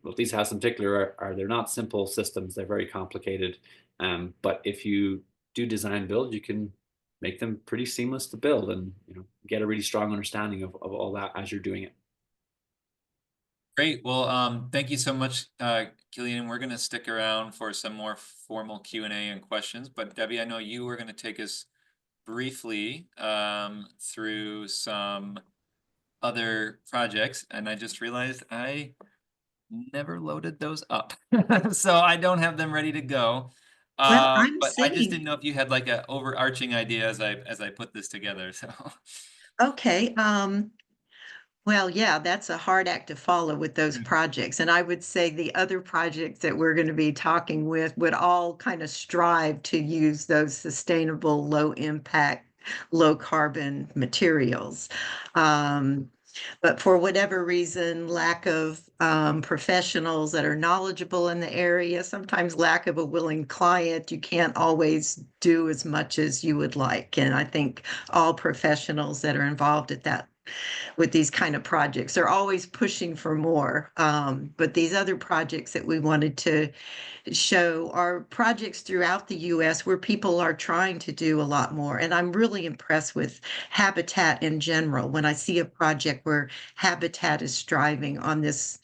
well, these houses in particular they're not simple systems. They're very complicated. But if you do design build, you can make them pretty seamless to build, and get a really strong understanding of all that as you're doing it. Great. Well, thank you so much, Cillian. We're going to stick around for some more formal Q&A and questions. But Debbie, I know you were going to take us briefly through some other projects, and I just realized I never loaded those up. So I don't have them ready to go. Well, But I just didn't know if you had like an overarching idea as I put this together. So okay. Well, yeah, that's a hard act to follow with those projects. And I would say the other projects that we're going to be talking with would all kind of strive to use those sustainable, low impact, low carbon materials. But for whatever reason, lack of professionals that are knowledgeable in the area, sometimes lack of a willing client, you can't always do as much as you would like. And I think all professionals that are involved with these kind of projects are always pushing for more. But these other projects that we wanted to show are projects throughout the U.S. where people are trying to do a lot more. And I'm really impressed with Habitat in general. When I see a project where Habitat is striving on this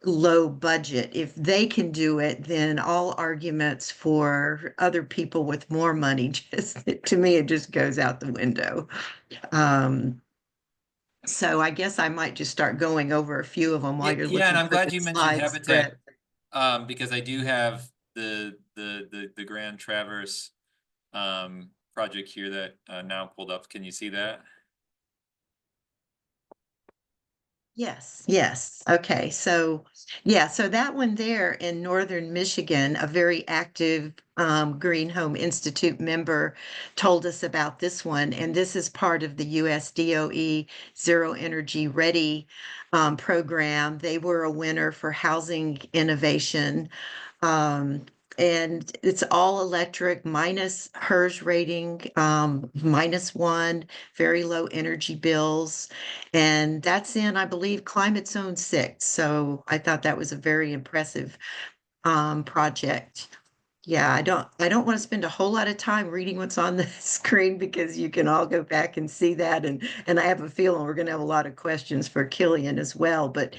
low budget, if they can do it, then all arguments for other people with more money, just to me, it just goes out the window. So I guess I might just start going over a few of them while you're looking and I'm for glad the you mentioned slides, Habitat, Brett. because I do have the Grand Traverse project here that now pulled up. Can you see that? Yes, yes. Okay. So, yeah, so that one there in northern Michigan, a very active Green Home Institute member told us about this one. And this is part of the US DOE Zero Energy Ready program. They were a winner for housing innovation. Um, and it's all electric, minus HERS rating, -1, very low energy bills. And that's in, I believe, climate zone 6. So I thought that was a very impressive project. Yeah, I don't want to spend a whole lot of time reading what's on the screen because you can all go back and see that. And I have a feeling we're going to have a lot of questions for Cillian as well. But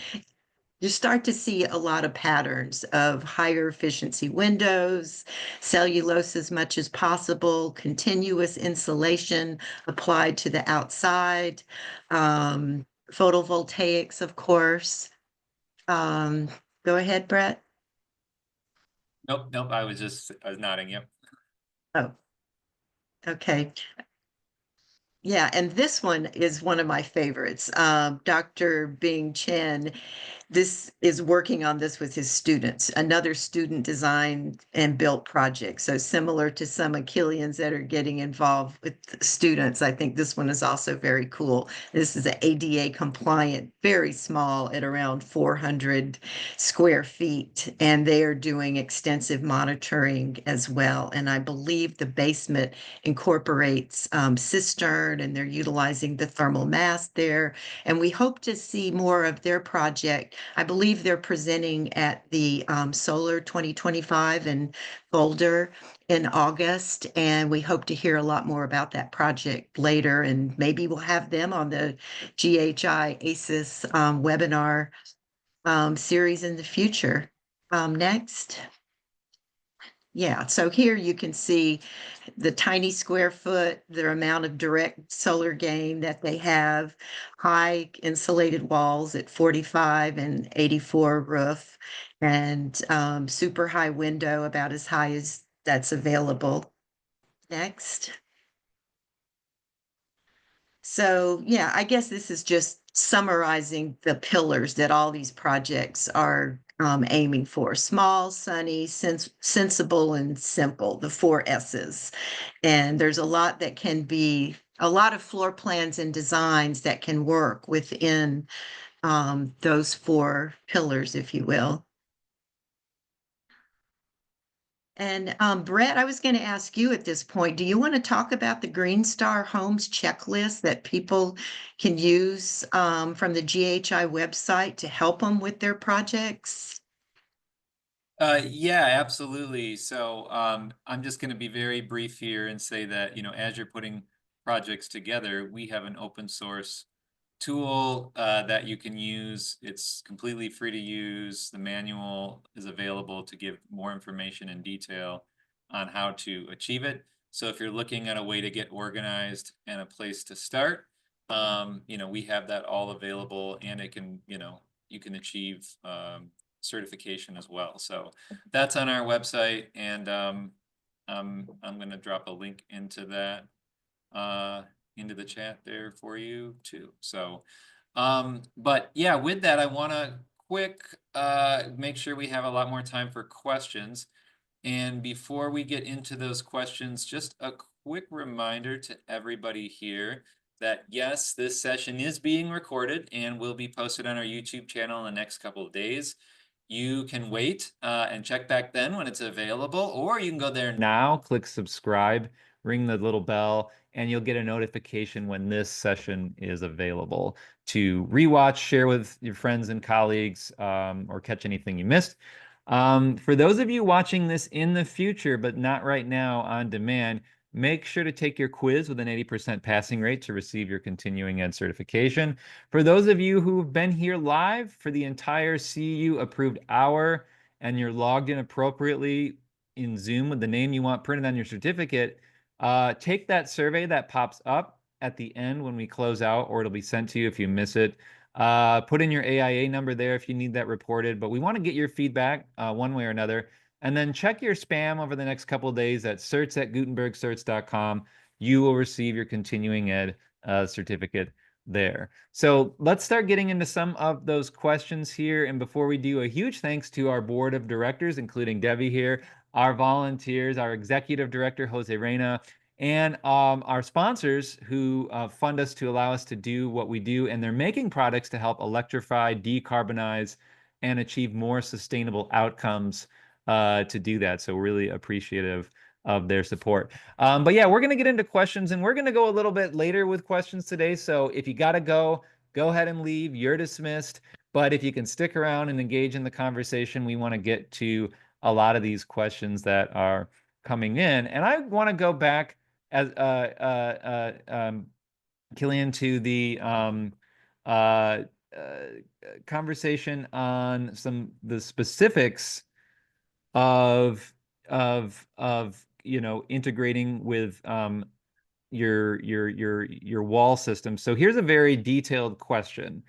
you start to see a lot of patterns of higher efficiency windows, cellulose as much as possible, continuous insulation applied to the outside, photovoltaics, of course. Um, Go ahead, Brett. Nope, nope. I was nodding. Yep. Oh, okay. Yeah, and this one is one of my favorites. Dr. Bing Chen, this is working on this with his students, another student designed and built project. So similar to some of Cillian's that are getting involved with students, I think this one is also very cool. This is an ADA compliant, very small at around 400 square feet, and they are doing extensive monitoring as well. And I believe the basement incorporates cistern, and they're utilizing the thermal mass there. And we hope to see more of their project. I believe they're presenting at the Solar 2025 in Boulder in August, and we hope to hear a lot more about that project later. And maybe we'll have them on the GHI ACES webinar series in the future. Next. Yeah, so here you can see the tiny square foot, their amount of direct solar gain that they have, high insulated walls at 45 and 84 roof, and super high window about as high as that's available. Next. So, yeah, I guess this is just summarizing the pillars that all these projects are aiming for: small, sunny, sensible, and simple, the 4 S's. And there's a lot that can be, a lot of floor plans and designs that can work within those 4 pillars, if you will. And Brett, I was going to ask you at this point, do you want to talk about the Green Star Homes checklist that people can use from the GHI website to help them with their projects? Yeah, absolutely. So I'm just going to be very brief here and say that, as you're putting projects together, we have an open source tool that you can use. It's completely free to use. The manual is available to give more information and detail on how to achieve it. So if you're looking at a way to get organized and a place to start, we have that all available, and it can, you can achieve certification as well. So that's on our website, and I'm going to drop a link into that into the chat there for you too. So but yeah, with that, I want to make sure we have a lot more time for questions. And before we get into those questions, just a quick reminder to everybody here that yes, this session is being recorded and will be posted on our YouTube channel in the next couple of days. You can wait and check back then when it's available, or you can go there now, click subscribe, ring the little bell, and you'll get a notification when this session is available to rewatch, share with your friends and colleagues, or catch anything you missed. For those of you watching this in the future, but not right now on demand, make sure to take your quiz with an 80% passing rate to receive your continuing ed certification. For those of you who've been here live for the entire CU approved hour and you're logged in appropriately in Zoom with the name you want printed on your certificate, take that survey that pops up at the end when we close out, or it'll be sent to you if you miss it. Put in your AIA number there if you need that reported, but we want to get your feedback one way or another. And then check your spam over the next couple of days at certs@gutenbergcerts.com. You will receive your continuing ed certificate there. So let's start getting into some of those questions here. And before we do, a huge thanks to our board of directors, including Debbie here, our volunteers, our executive director, Jose Reyna, and our sponsors who fund us to allow us to do what we do. And they're making products to help electrify, decarbonize, and achieve more sustainable outcomes to do that. So really appreciative of their support. But yeah, we're going to get into questions, and we're going to go a little bit later with questions today. So if you got to go ahead and leave. You're dismissed. But if you can stick around and engage in the conversation, we want to get to a lot of these questions that are coming in. And I want to go back as Cillian, to the conversation on the specifics of integrating with your wall system. So here's a very detailed question.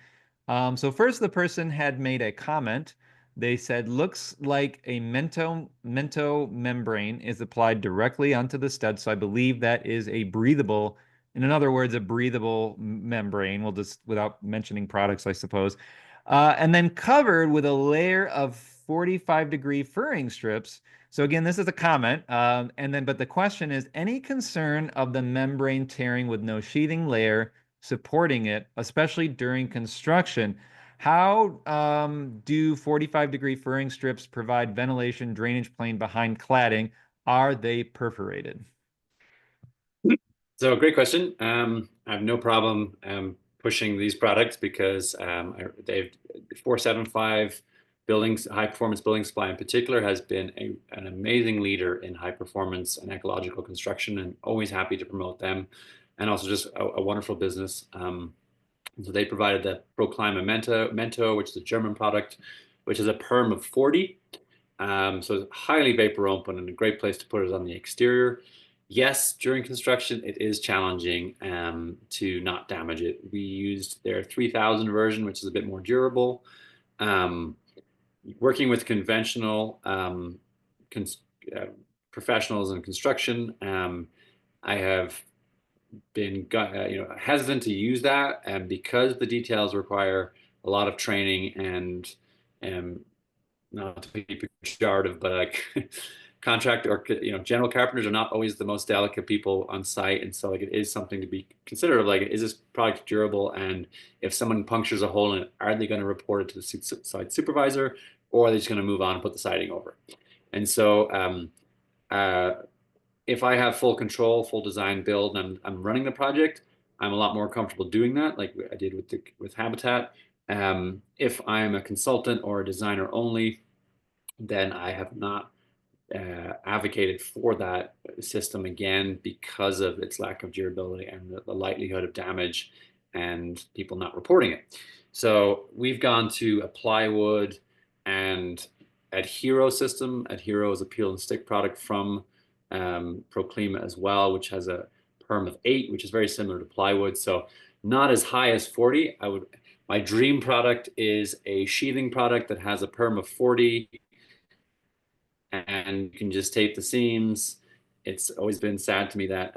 So first, the person had made a comment. They said, looks like a mento membrane is applied directly onto the stud. So I believe that is a breathable, in other words, a breathable membrane. We'll just, without mentioning products, I suppose. And then covered with a layer of 45-degree furring strips. So again, this is a comment. But the question is, any concern of the membrane tearing with no sheathing layer supporting it, especially during construction? How do 45-degree furring strips provide ventilation drainage plane behind cladding? Are they perforated? So great question. I have no problem pushing these products because they've 475 buildings, high performance building supply in particular, has been an amazing leader in high performance and ecological construction, and always happy to promote them. And also just a wonderful business. So they provided the ProClima Mento, which is a German product, which is a perm of 40. So it's highly vapor open and a great place to put it on the exterior. Yes, during construction, it is challenging to not damage it. We used their 3000 version, which is a bit more durable. Working with conventional professionals in construction, I have been hesitant to use that, and because the details require a lot of training and not to be pejorative, but like contract or general carpenters are not always the most delicate people on site, and so like it is something to be considerate of. Like, is this product durable? And if someone punctures a hole in it, are they going to report it to the site supervisor, or are they just going to move on and put the siding over? And so if I have full control, full design build, and I'm running the project, I'm a lot more comfortable doing that, like I did with Habitat. If I'm a consultant or a designer only, then I have not advocated for that system, again, because of its lack of durability and the likelihood of damage and people not reporting it. So we've gone to a plywood and Adhero system. Adhero is a peel and stick product from ProClima as well, which has a perm of 8, which is very similar to plywood. So not as high as 40. My dream product is a sheathing product that has a perm of 40, and you can just tape the seams. It's always been sad to me that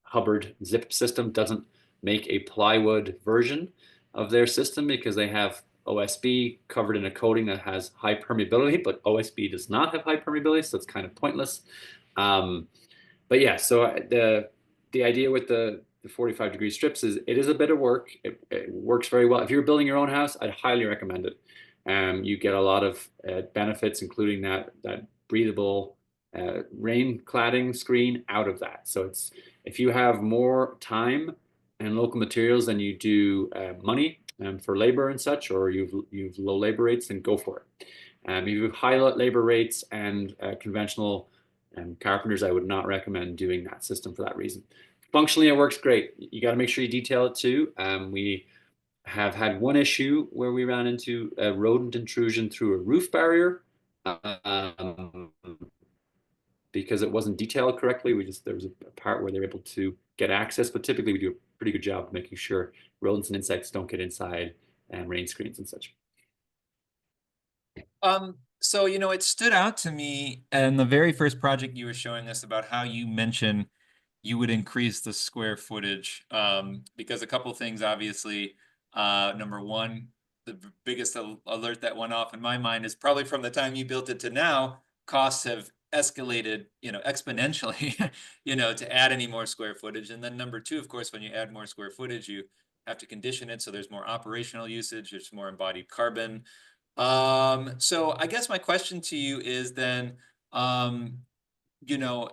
Hubbard Zip system doesn't make a plywood version of their system, because they have OSB covered in a coating that has high permeability, but OSB does not have high permeability, so it's kind of pointless. But yeah, so the idea with the 45-degree strips is it is a bit of work. It works very well. If you're building your own house, I'd highly recommend it. You get a lot of benefits, including that breathable rain cladding screen out of that. So if you have more time and local materials than you do money for labor and such, or you've low labor rates, then go for it. If you have high labor rates and conventional carpenters, I would not recommend doing that system for that reason. Functionally, it works great. You got to make sure you detail it too. We have had one issue where we ran into a rodent intrusion through a roof barrier because it wasn't detailed correctly. There was a part where they were able to get access, but typically we do a pretty good job of making sure rodents and insects don't get inside rain screens and such. So, it stood out to me in the very first project you were showing us about how you mention you would increase the square footage? Because a couple things, obviously. Number one, the biggest alert that went off in my mind is probably from the time you built it to now, costs have escalated, exponentially, to add any more square footage. And then number two, of course, when you add more square footage, you have to condition it, so there's more operational usage, there's more embodied carbon. So I guess my question to you is then, you know,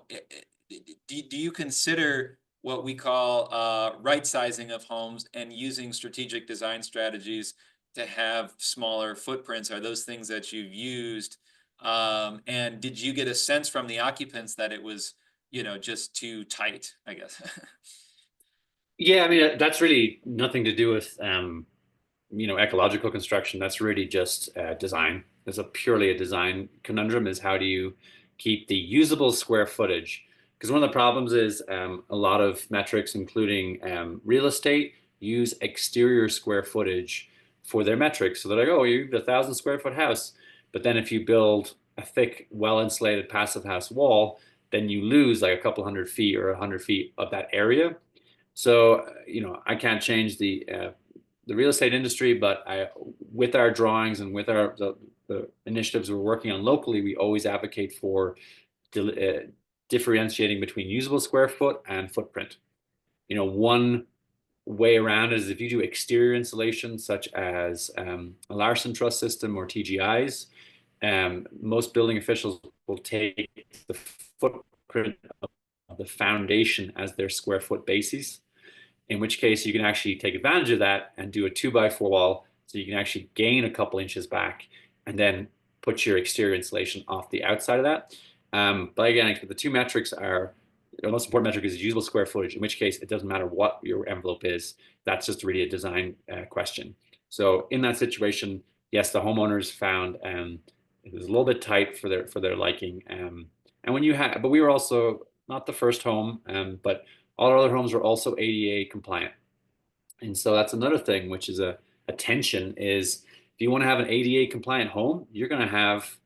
do you consider what we call right sizing of homes and using strategic design strategies to have smaller footprints? Are those things that you've used? And did you get a sense from the occupants that it was, just too tight, I guess? Yeah, I mean, that's really nothing to do with ecological construction. That's really just design. It's purely a design conundrum, is how do you keep the usable square footage? Because one of the problems is a lot of metrics, including real estate, use exterior square footage for their metrics. So they're like, oh, you have a 1,000 square foot house. But then if you build a thick, well-insulated passive house wall, then you lose like a couple 100 feet or 100 feet of that area. So, I can't change the real estate industry, but with our drawings and with the initiatives we're working on locally, we always advocate for differentiating between usable square foot and footprint. One way around it is if you do exterior insulation, such as a Larson truss system or TGIs, most building officials will take the footprint of the foundation as their square foot basis, in which case you can actually take advantage of that and do a 2x4 wall, so you can actually gain a couple inches back and then put your exterior insulation off the outside of that. But again, the two metrics are, the most important metric is usable square footage, in which case it doesn't matter what your envelope is. That's just really a design question. So in that situation, yes, the homeowners found it was a little bit tight for their liking. And when you have, but we were also not the first home, but all our other homes were also ADA compliant. And so that's another thing, which is a tension, is if you want to have an ADA compliant home, you're going to have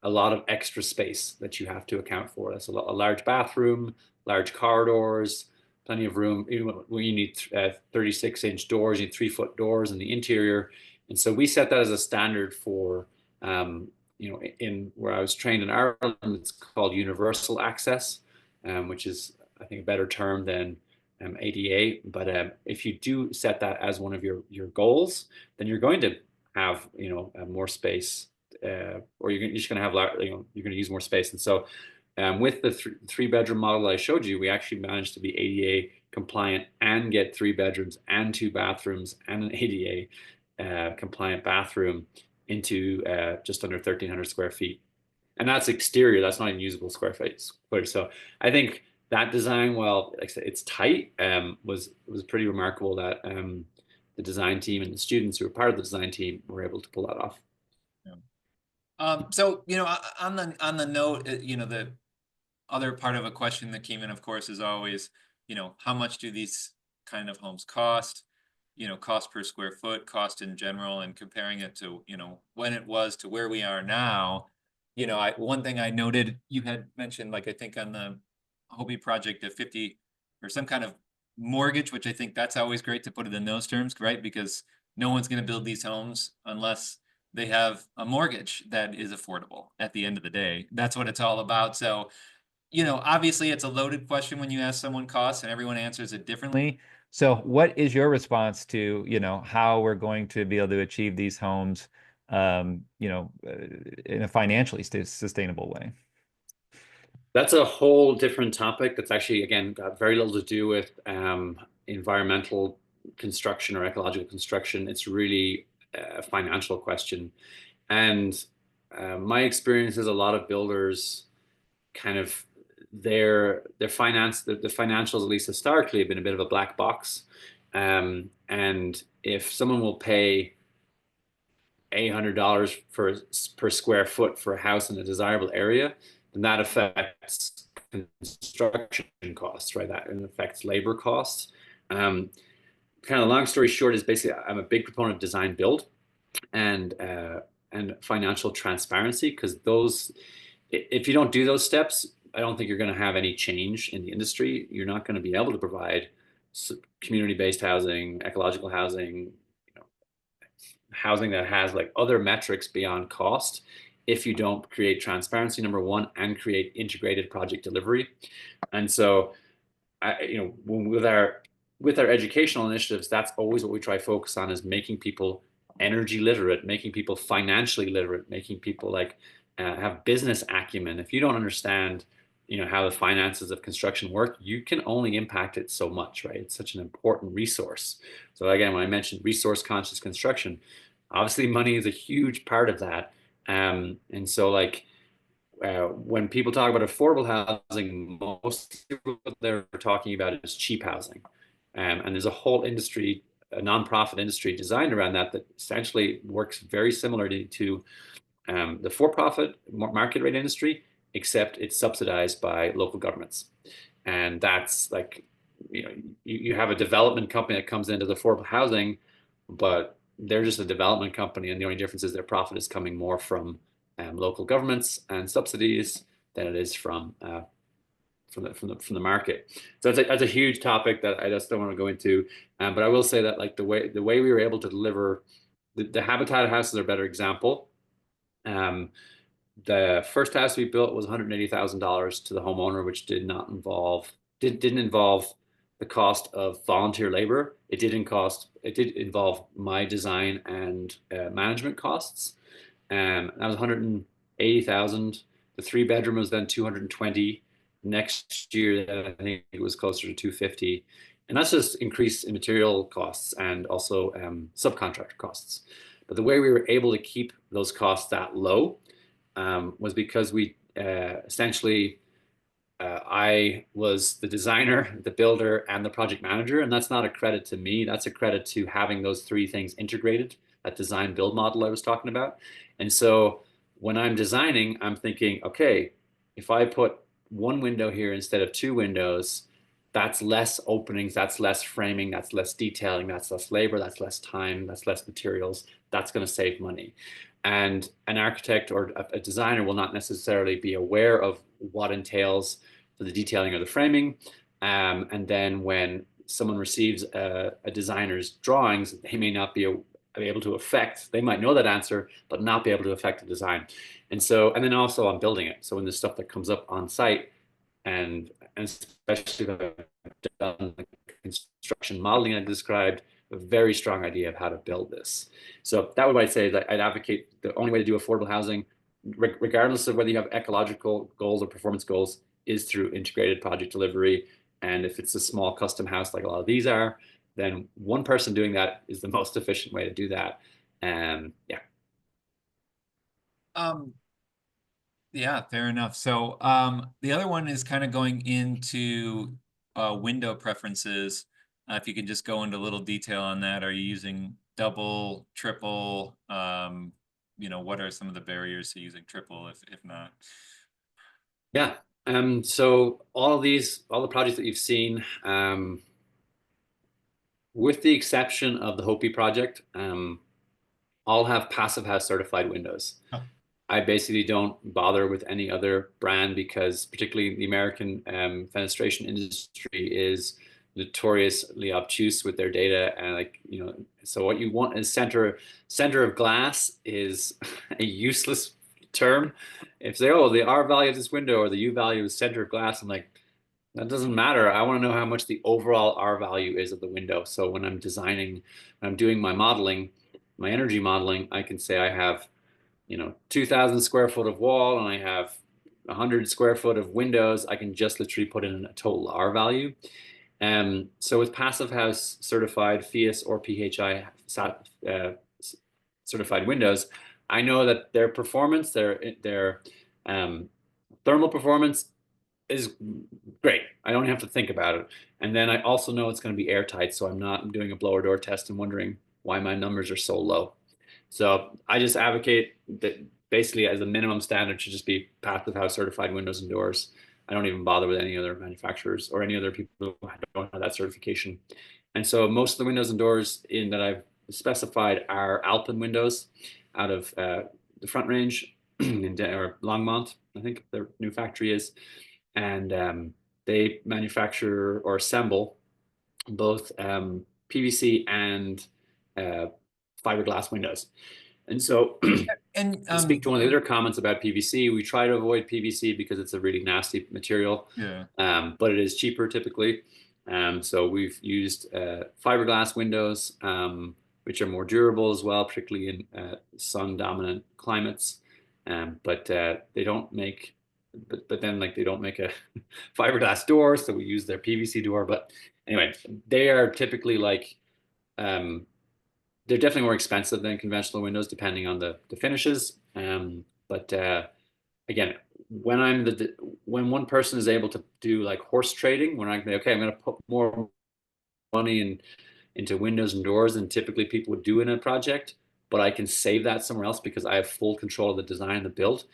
a lot of extra space that you have to account for. That's a large bathroom, large corridors, plenty of room. Even when you need 36-inch doors, you need 3-foot doors in the interior. And so we set that as a standard for, in where I was trained in Ireland, it's called universal access, which is, I think, a better term than ADA. But if you do set that as one of your goals, then you're going to have more space, or you're just going to have you're going to use more space. And so with the 3-bedroom model that I showed you, we actually managed to be ADA compliant and get 3 bedrooms and 2 bathrooms and an ADA compliant bathroom into just under 1,300 square feet. And that's exterior, that's not even usable square feet. So I think that design, well, like I said, it's tight, was pretty remarkable that the design team and the students who were part of the design team were able to pull that off. Yeah. So, on the note, the other part of a question that came in, of course, is always, how much do these kind of homes cost? Cost per square foot, cost in general, and comparing it to, when it was to where we are now. One thing I noted, you had mentioned, like, I think on the Hopi project, a 50 or some kind of mortgage, which I think that's always great to put it in those terms, right? Because no one's going to build these homes unless they have a mortgage that is affordable at the end of the day. That's what it's all about. So, obviously it's a loaded question when you ask someone costs, and everyone answers it differently. So what is your response to, how we're going to be able to achieve these homes, in a financially sustainable way? That's a whole different topic that's actually, again, got very little to do with environmental construction or ecological construction. It's really a financial question. And my experience is a lot of builders kind of the financials, at least historically, have been a bit of a black box. And if someone will pay $800 per square foot for a house in a desirable area, then that affects construction costs, right? That affects labor costs. Kind of long story short is basically I'm a big proponent of design build and financial transparency, because if you don't do those steps, I don't think you're going to have any change in the industry. You're not going to be able to provide community-based housing, ecological housing, housing that has like other metrics beyond cost if you don't create transparency, number one, and create integrated project delivery. And so, with our educational initiatives, that's always what we try to focus on, is making people energy literate, making people financially literate, making people have business acumen. If you don't understand, how the finances of construction work, you can only impact it so much, right? It's such an important resource. So again, when I mentioned resource conscious construction, obviously money is a huge part of that. And so when people talk about affordable housing, most what they're talking about is cheap housing. And there's a whole industry, a nonprofit industry designed around that essentially works very similarly to the for-profit market rate industry, except it's subsidized by local governments. And that's you have a development company that comes into the affordable housing, but they're just a development company, and the only difference is their profit is coming more from local governments and subsidies than it is from the market. So that's a huge topic that I just don't want to go into. But I will say that the way we were able to deliver the habitat houses are a better example. The first house we built was $180,000 to the homeowner, which didn't involve the cost of volunteer labor. It did involve my design and management costs. That was $180,000. The 3-bedroom was then $220,000. Next year, I think it was closer to $250,000. And that's just increase in material costs and also subcontractor costs. But the way we were able to keep those costs that low was because we essentially, I was the designer, the builder, and the project manager. And that's not a credit to me. That's a credit to having those three things integrated, that design build model I was talking about. And so when I'm designing, I'm thinking, okay, if I put one window here instead of 2 windows, that's less openings, that's less framing, that's less detailing, that's less labor, that's less time, that's less materials. That's going to save money. And an architect or a designer will not necessarily be aware of what entails for the detailing or the framing. And then when someone receives a designer's drawings, they may not be able to affect, they might know that answer, but not be able to affect the design. And then also on building it. So when there's stuff that comes up on site, and especially if I've done the construction modeling I described, a very strong idea of how to build this. So that would I'd say that I'd advocate the only way to do affordable housing, regardless of whether you have ecological goals or performance goals, is through integrated project delivery. And if it's a small custom house like a lot of these are, then one person doing that is the most efficient way to do that. Yeah. Yeah, fair enough. So the other one is kind of going into window preferences. If you can just go into a little detail on that. Are you using double, triple? What are some of the barriers to using triple if not? Yeah. So all the projects that you've seen, with the exception of the Hopi project, all have passive house certified windows. Oh. I basically don't bother with any other brand because particularly the American fenestration industry is notoriously obtuse with their data, and so what you want is center of glass is a useless term. If they the R value of this window or the U value is center of glass, I'm like, that doesn't matter. I want to know how much the overall R value is of the window. So when I'm designing, when I'm doing my modeling, my energy modeling, I can say I have 2,000 square foot of wall and I have 100 square foot of windows. I can just literally put in a total R value. So with Passive House certified FIAS or PHI certified windows, I know that their performance, their thermal performance is great. I don't have to think about it. And then I also know it's going to be airtight, so I'm not doing a blower door test and wondering why my numbers are so low. So I just advocate that basically as a minimum standard should just be Passive House certified windows and doors. I don't even bother with any other manufacturers or any other people who don't have that certification. And so most of the windows and doors that I've specified are Alpine windows out of the Front Range or Longmont, I think their new factory is. and they manufacture or assemble both PVC and fiberglass windows. And so And to speak to one of the other comments about PVC, we try to avoid PVC because it's a really nasty material, yeah. but it is cheaper typically. So we've used fiberglass windows, which are more durable as well, particularly in sun-dominant climates. But they don't make, but then like they don't make a fiberglass door, so we use their PVC door. But anyway, they are typically like they're definitely more expensive than conventional windows, depending on the finishes. But again, when one person is able to do like horse trading, when I say, okay, I'm going to put more money into windows and doors than typically people would do in a project, but I can save that somewhere else because I have full control of the design and the build,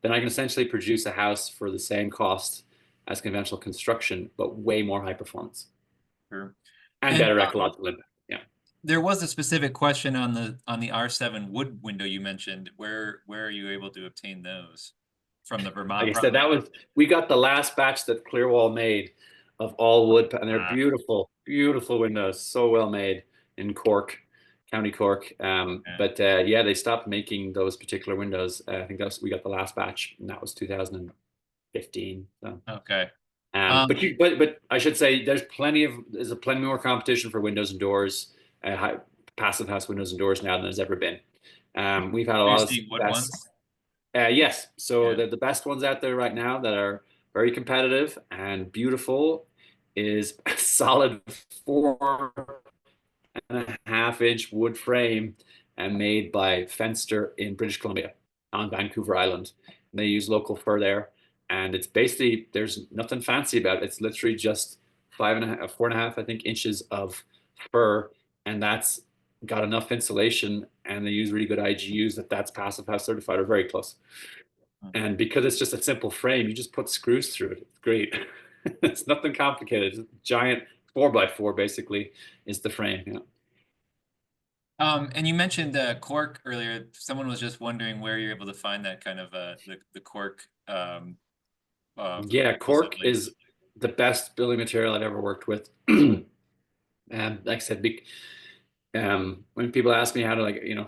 then I can essentially produce a house for the same cost as conventional construction, but way more high performance. Sure. And better ecological impact. Yeah. There was a specific question on the R7 wood window you mentioned. Where are you able to obtain those? From the Vermont? Like I said, we got the last batch that Clearwall made of all wood, and they're beautiful, beautiful windows, so well made in Cork, County Cork. But yeah, they stopped making those particular windows. I think we got the last batch, and that was 2015. So. Okay. But I should say there's plenty more competition for windows and doors, passive house windows and doors now than there's ever been. We've had a lot of success. Yes, so the best ones out there right now that are very competitive and beautiful is a solid 4.5-inch wood frame and made by Fenster in British Columbia on Vancouver Island. And they use local fir there, and it's basically, there's nothing fancy about it. It's literally just 4.5, I think, inches of fir, and that's got enough insulation, and they use really good IGUs that's passive house certified or very close. And because it's just a simple frame, you just put screws through it. It's great. It's nothing complicated. It's a giant 4x4 basically is the frame. Yeah. And you mentioned cork earlier. Someone was just wondering where you're able to find that kind of the cork. Yeah, cork is the best building material I've ever worked with. And like I said, when people ask me how to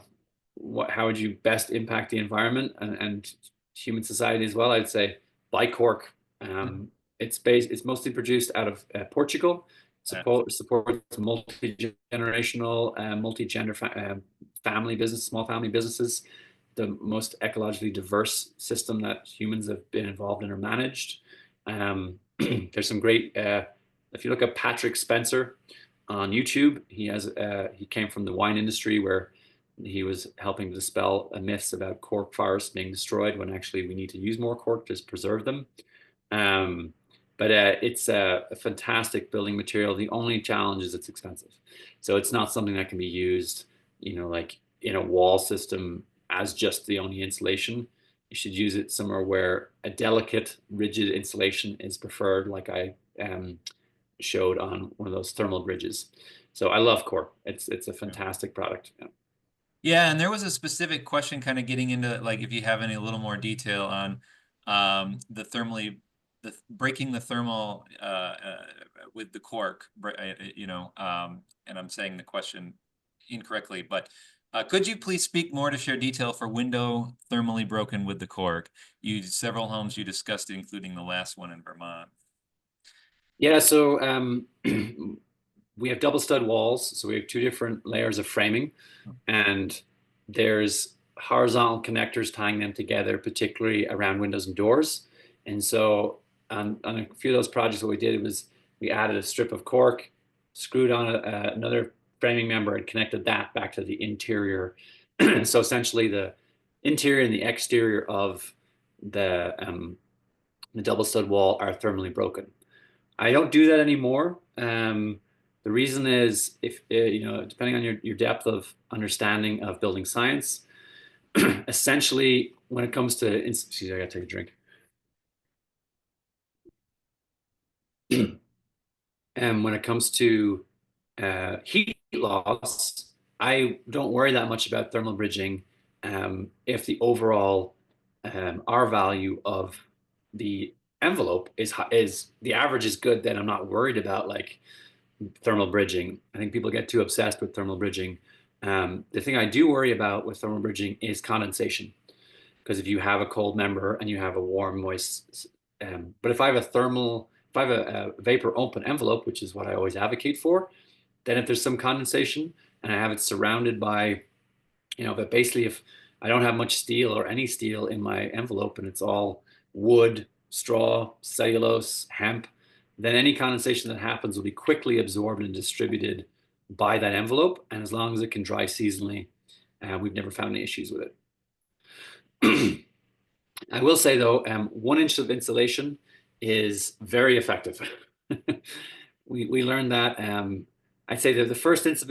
how would you best impact the environment and human society as well, I'd say buy cork. It's mostly produced out of Portugal. Supports multi-generational, multi-gender small family businesses, the most ecologically diverse system that humans have been involved in or managed. There's some great, if you look at Patrick Spencer on YouTube, he came from the wine industry where he was helping to dispel myths about cork forests being destroyed when actually we need to use more cork to preserve them. But it's a fantastic building material. The only challenge is it's expensive. So it's not something that can be used, like in a wall system as just the only insulation. You should use it somewhere where a delicate, rigid insulation is preferred, like I showed on one of those thermal bridges. So I love cork. It's a fantastic product. Yeah. Yeah, and there was a specific question kind of getting into like if you have any little more detail on breaking the thermal with the cork, and I'm saying the question incorrectly, but could you please speak more to share detail for window thermally broken with the cork? Several homes you discussed, including the last one in Vermont. Yeah, so we have double stud walls, so we have 2 different layers of framing, and there's horizontal connectors tying them together, particularly around windows and doors. And so on a few of those projects, what we did was we added a strip of cork, screwed on another framing member, and connected that back to the interior. So essentially, the interior and the exterior of the double stud wall are thermally broken. I don't do that anymore. The reason is if depending on your depth of understanding of building science, essentially when it comes to, excuse me, I gotta take a drink. And when it comes to heat loss, I don't worry that much about thermal bridging if the overall R value of the envelope is the average is good, then I'm not worried about like thermal bridging. I think people get too obsessed with thermal bridging. The thing I do worry about with thermal bridging is condensation, because if you have a cold member and you have a warm, moist, but if I have a vapor open envelope, which is what I always advocate for, then if there's some condensation and I have it surrounded by, but basically if I don't have much steel or any steel in my envelope and it's all wood, straw, cellulose, hemp, then any condensation that happens will be quickly absorbed and distributed by that envelope. And as long as it can dry seasonally, we've never found any issues with it. I will say though, 1 inch of insulation is very effective. We learned that. I'd say that the first inch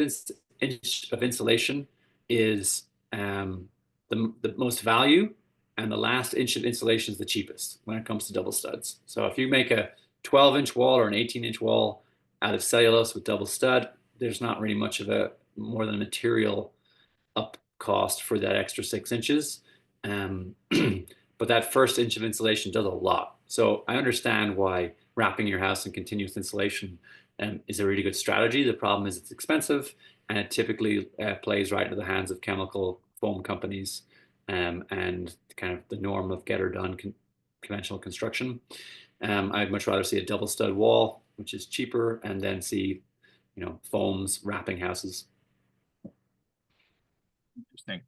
of insulation is the most value, and the last inch of insulation is the cheapest when it comes to double studs. So if you make a 12-inch wall or an 18-inch wall out of cellulose with double stud, there's not really much of a more than a material up cost for that extra 6 inches. But that first inch of insulation does a lot. So I understand why wrapping your house in continuous insulation is a really good strategy. The problem is it's expensive, and it typically plays right into the hands of chemical foam companies and kind of the norm of get or done conventional construction. I'd much rather see a double stud wall, which is cheaper, and then see, foams wrapping houses. Interesting.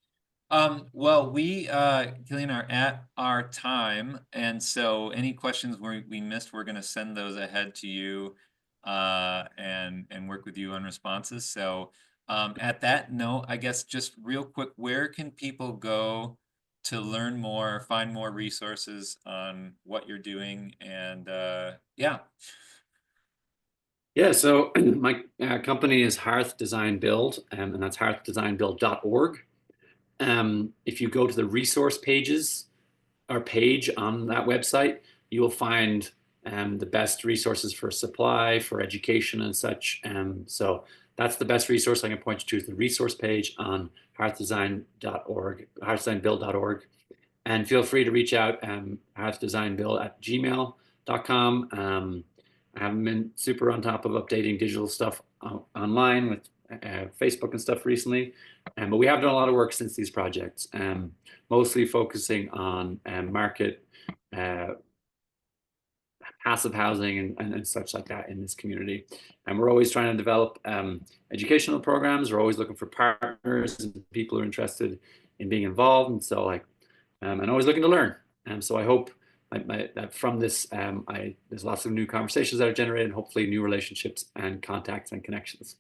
Well, we, Cillian, are at our time, and so any questions we missed, we're going to send those ahead to you and work with you on responses. So at that note, I guess just real quick, where can people go to learn more, find more resources on what you're doing? And yeah. Yeah, so my company is Hearth Design Build, and that's hearthdesignbuild.org. If you go to the resource pages or page on that website, you will find the best resources for supply, for education and such. So that's the best resource I can point you to, is the resource page on hearthdesignbuild.org, hearthdesignbuild.org. And feel free to reach out, hearthdesignbuild@gmail.com. I haven't been super on top of updating digital stuff online with Facebook and stuff recently, but we have done a lot of work since these projects, mostly focusing on market passive housing and such like that in this community. And we're always trying to develop educational programs. We're always looking for partners and people who are interested in being involved, and so and always looking to learn. So I hope that from this, there's lots of new conversations that are generated, and hopefully new relationships and contacts and connections.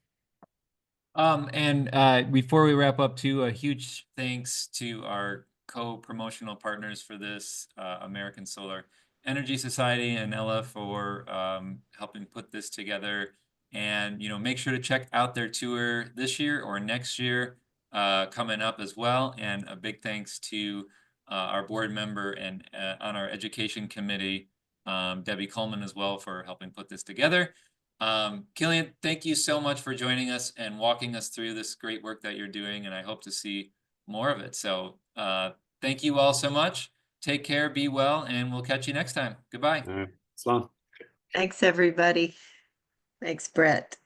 And before we wrap up too, a huge thanks to our co-promotional partners for this, American Solar Energy Society and Ella for helping put this together. And make sure to check out their tour this year or next year coming up as well. And a big thanks to our board member and on our education committee, Debbie Coleman, as well, for helping put this together. Cillian, thank you so much for joining us and walking us through this great work that you're doing, and I hope to see more of it. So thank you all so much. Take care, be well, and we'll catch you next time. Goodbye. All right. Salam. Thanks, everybody. Thanks, Brett.